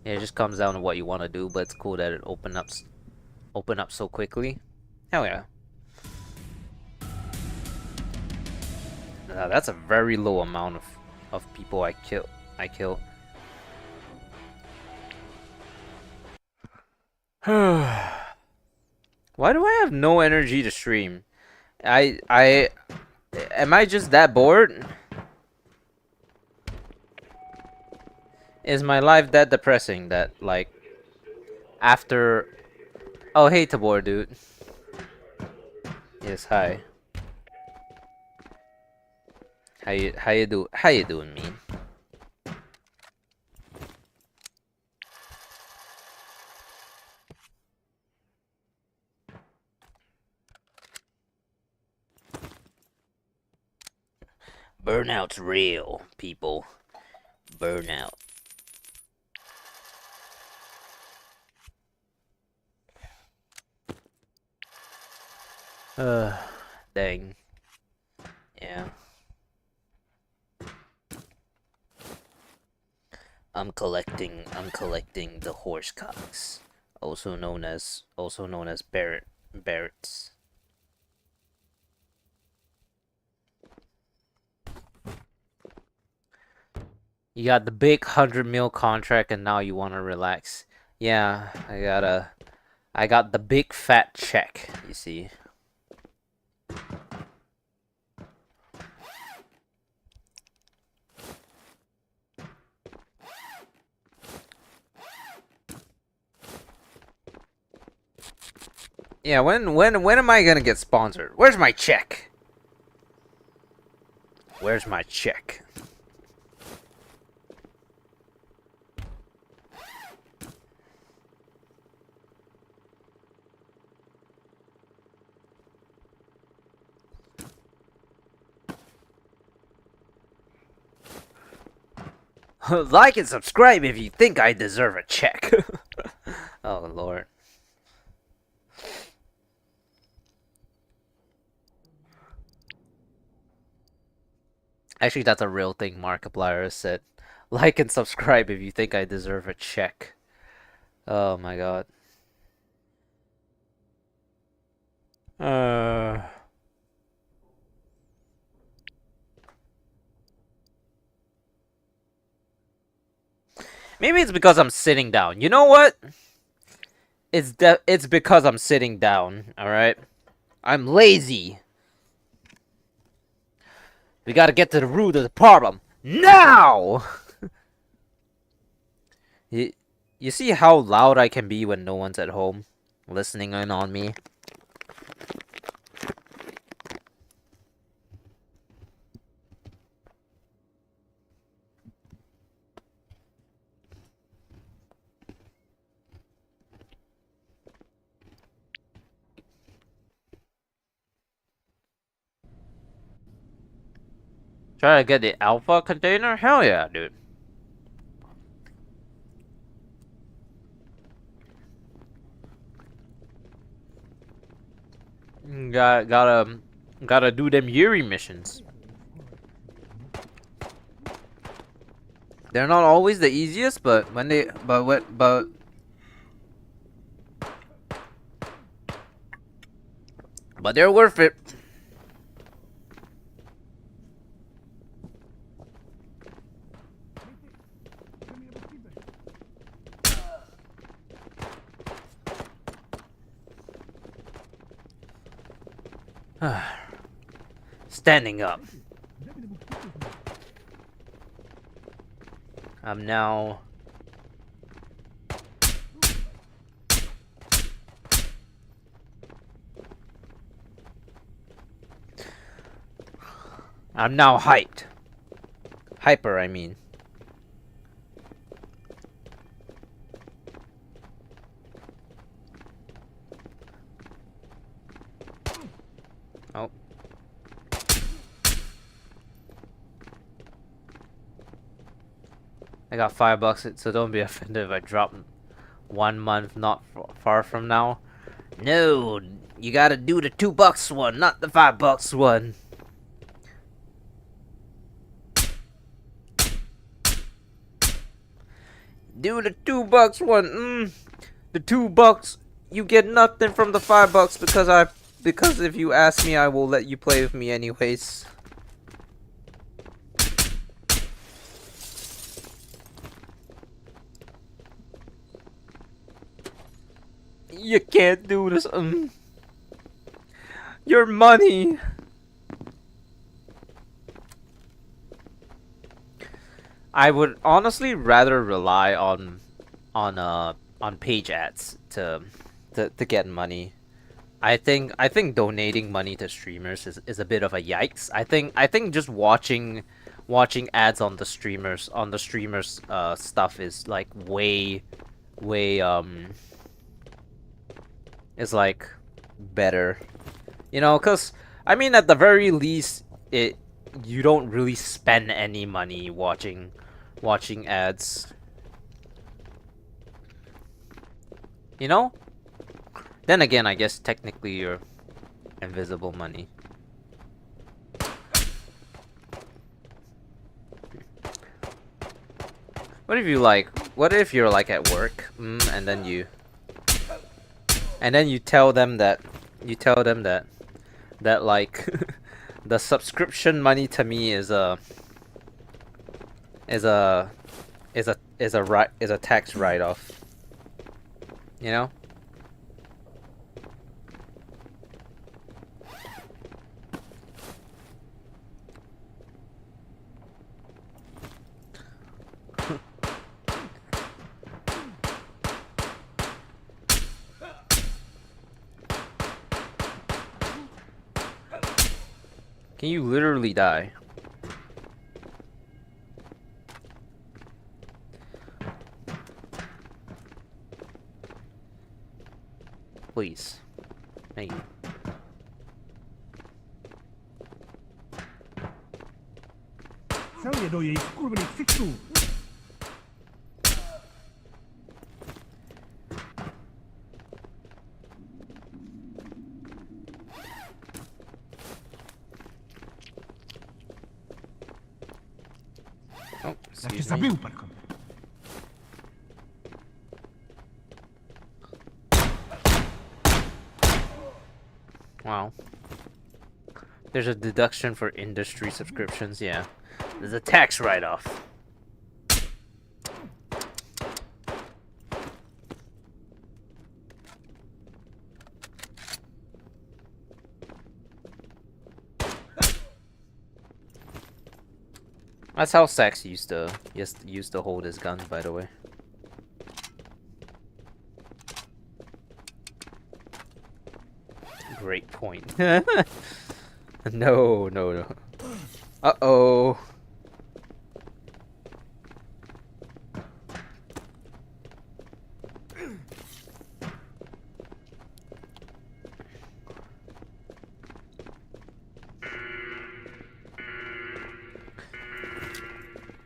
Speaker 1: It just comes down to what you want to do, but it's cool that it open up so quickly. Hell yeah. That's a very low amount of people I kill. Why do I have no energy to stream? I am I just that bored? Is my life that depressing that like after Oh hey Tabor dude. Yes, hi. How you doing, man? Burnout's real, people. Burnout. Dang. Yeah. I'm collecting the horse cocks, also known as Barretts. You got the big 100 mil contract and now you wanna relax. Yeah, I got the big fat check, you see. Yeah, when am I gonna get sponsored? Where's my check? Where's my check? Like and subscribe if you think I deserve a check. Oh lord. Actually, that's a real thing Markiplier said. Like and subscribe if you think I deserve a check. Oh my god. Uh... Maybe it's because I'm sitting down. You know what? It's because I'm sitting down, alright? I'm lazy. We gotta get to the root of the problem. Now! You see how loud I can be when no one's at home? Listening in on me? Try to get the alpha container? Hell yeah, dude. Gotta do them Yuri missions. They're not always the easiest, but when they but they're worth it. Standing up. I'm now hyped. Hyper, I mean. Oh. I got $5, so don't be offended if I drop 1 month not far from now. No, you gotta do the $2 one, not the $5 one. Do the $2 one. The $2, you get nothing from the $5 because if you ask me, I will let you play with me anyways. You can't do this. Your money. I would honestly rather rely on page ads to get money. I think donating money to streamers is a bit of a yikes. I think just watching ads on the streamers stuff is like way is like better, you know, cause I mean at the very least you don't really spend any money watching ads, you know. Then again, I guess technically you're invisible money. What if you're like at work and then you tell them that like the subscription money to me is a tax write-off, you know? Can you literally die? Please. Thank you.
Speaker 2: Celý jej skurvený ksichtů.
Speaker 1: Oh,
Speaker 2: Tak tě
Speaker 1: excuse me.
Speaker 2: zabiju, parko.
Speaker 1: Wow. There's a deduction for industry subscriptions, yeah. There's a tax write-off. That's how Sax used to hold his guns, by the way. Great point. No. Uh-oh.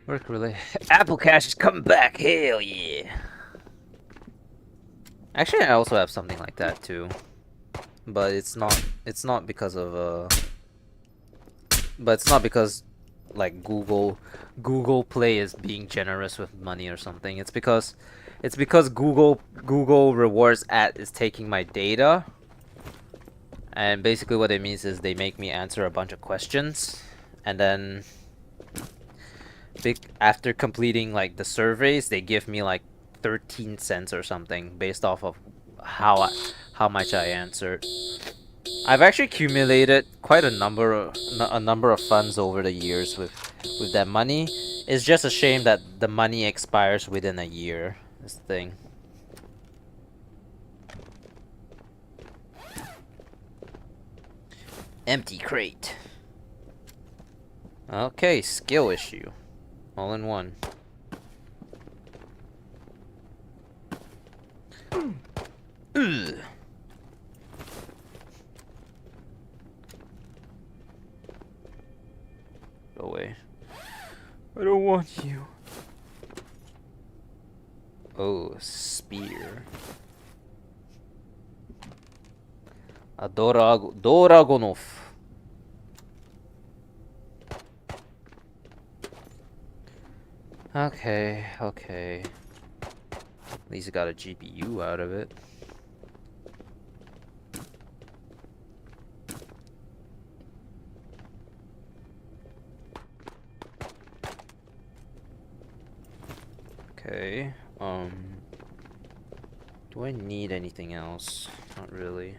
Speaker 1: Work related. Apple Cash is coming back. Hell yeah. Actually, I also have something like that too. But it's not because of but it's not because like Google Play is being generous with money or something. It's because Google rewards is taking my data, and basically what it means is they make me answer a bunch of questions, and then after completing like the surveys, they give me like 13 cents or something based off of how much I answered. I've actually accumulated quite a number of funds over the years with that money. It's just a shame that the money expires within a year. This thing. Empty crate. Okay, skill issue. All in one. Ugh. Go away. I don't want you. Oh, spear. A Doragonov. Okay, okay. At least it got a GPU out of it. Okay, do I need anything else? Not really.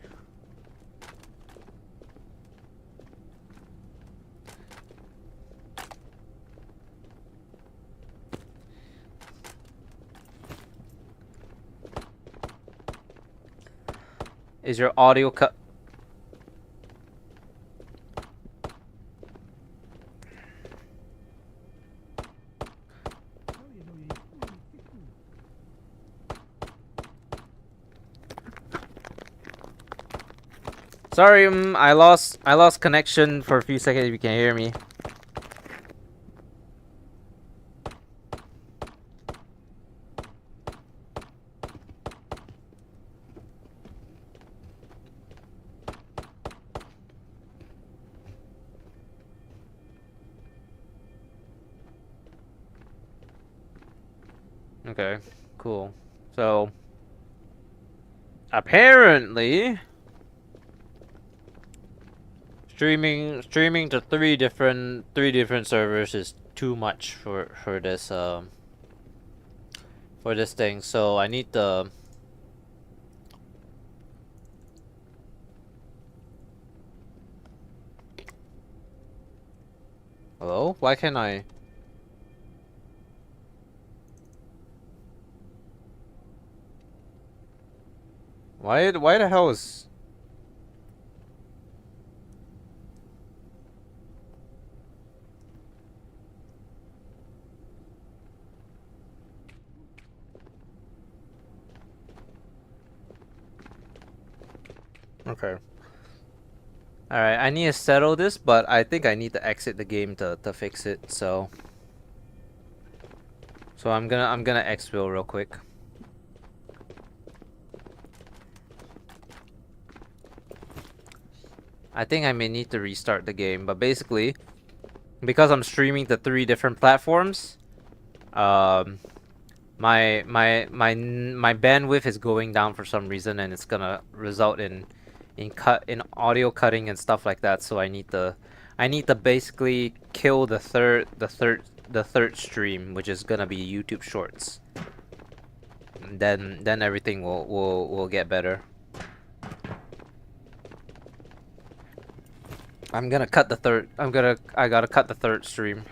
Speaker 1: Is your audio cut? Sorry, I lost connection for a few seconds. If you can hear me. Okay, cool. So apparently streaming to three different servers is too much for this thing. So I need the Hello? Why can't I? Why the hell is Okay. Alright, I need to settle this, but I think I need to exit the game to fix it, so I'm gonna exfil real quick. I think I may need to restart the game, but basically, because I'm streaming to 3 different platforms, my bandwidth is going down for some reason, and it's gonna result in audio cutting and stuff like that. So I need to basically kill the third stream, which is gonna be YouTube Shorts. And then everything will get better. I gotta cut the third stream.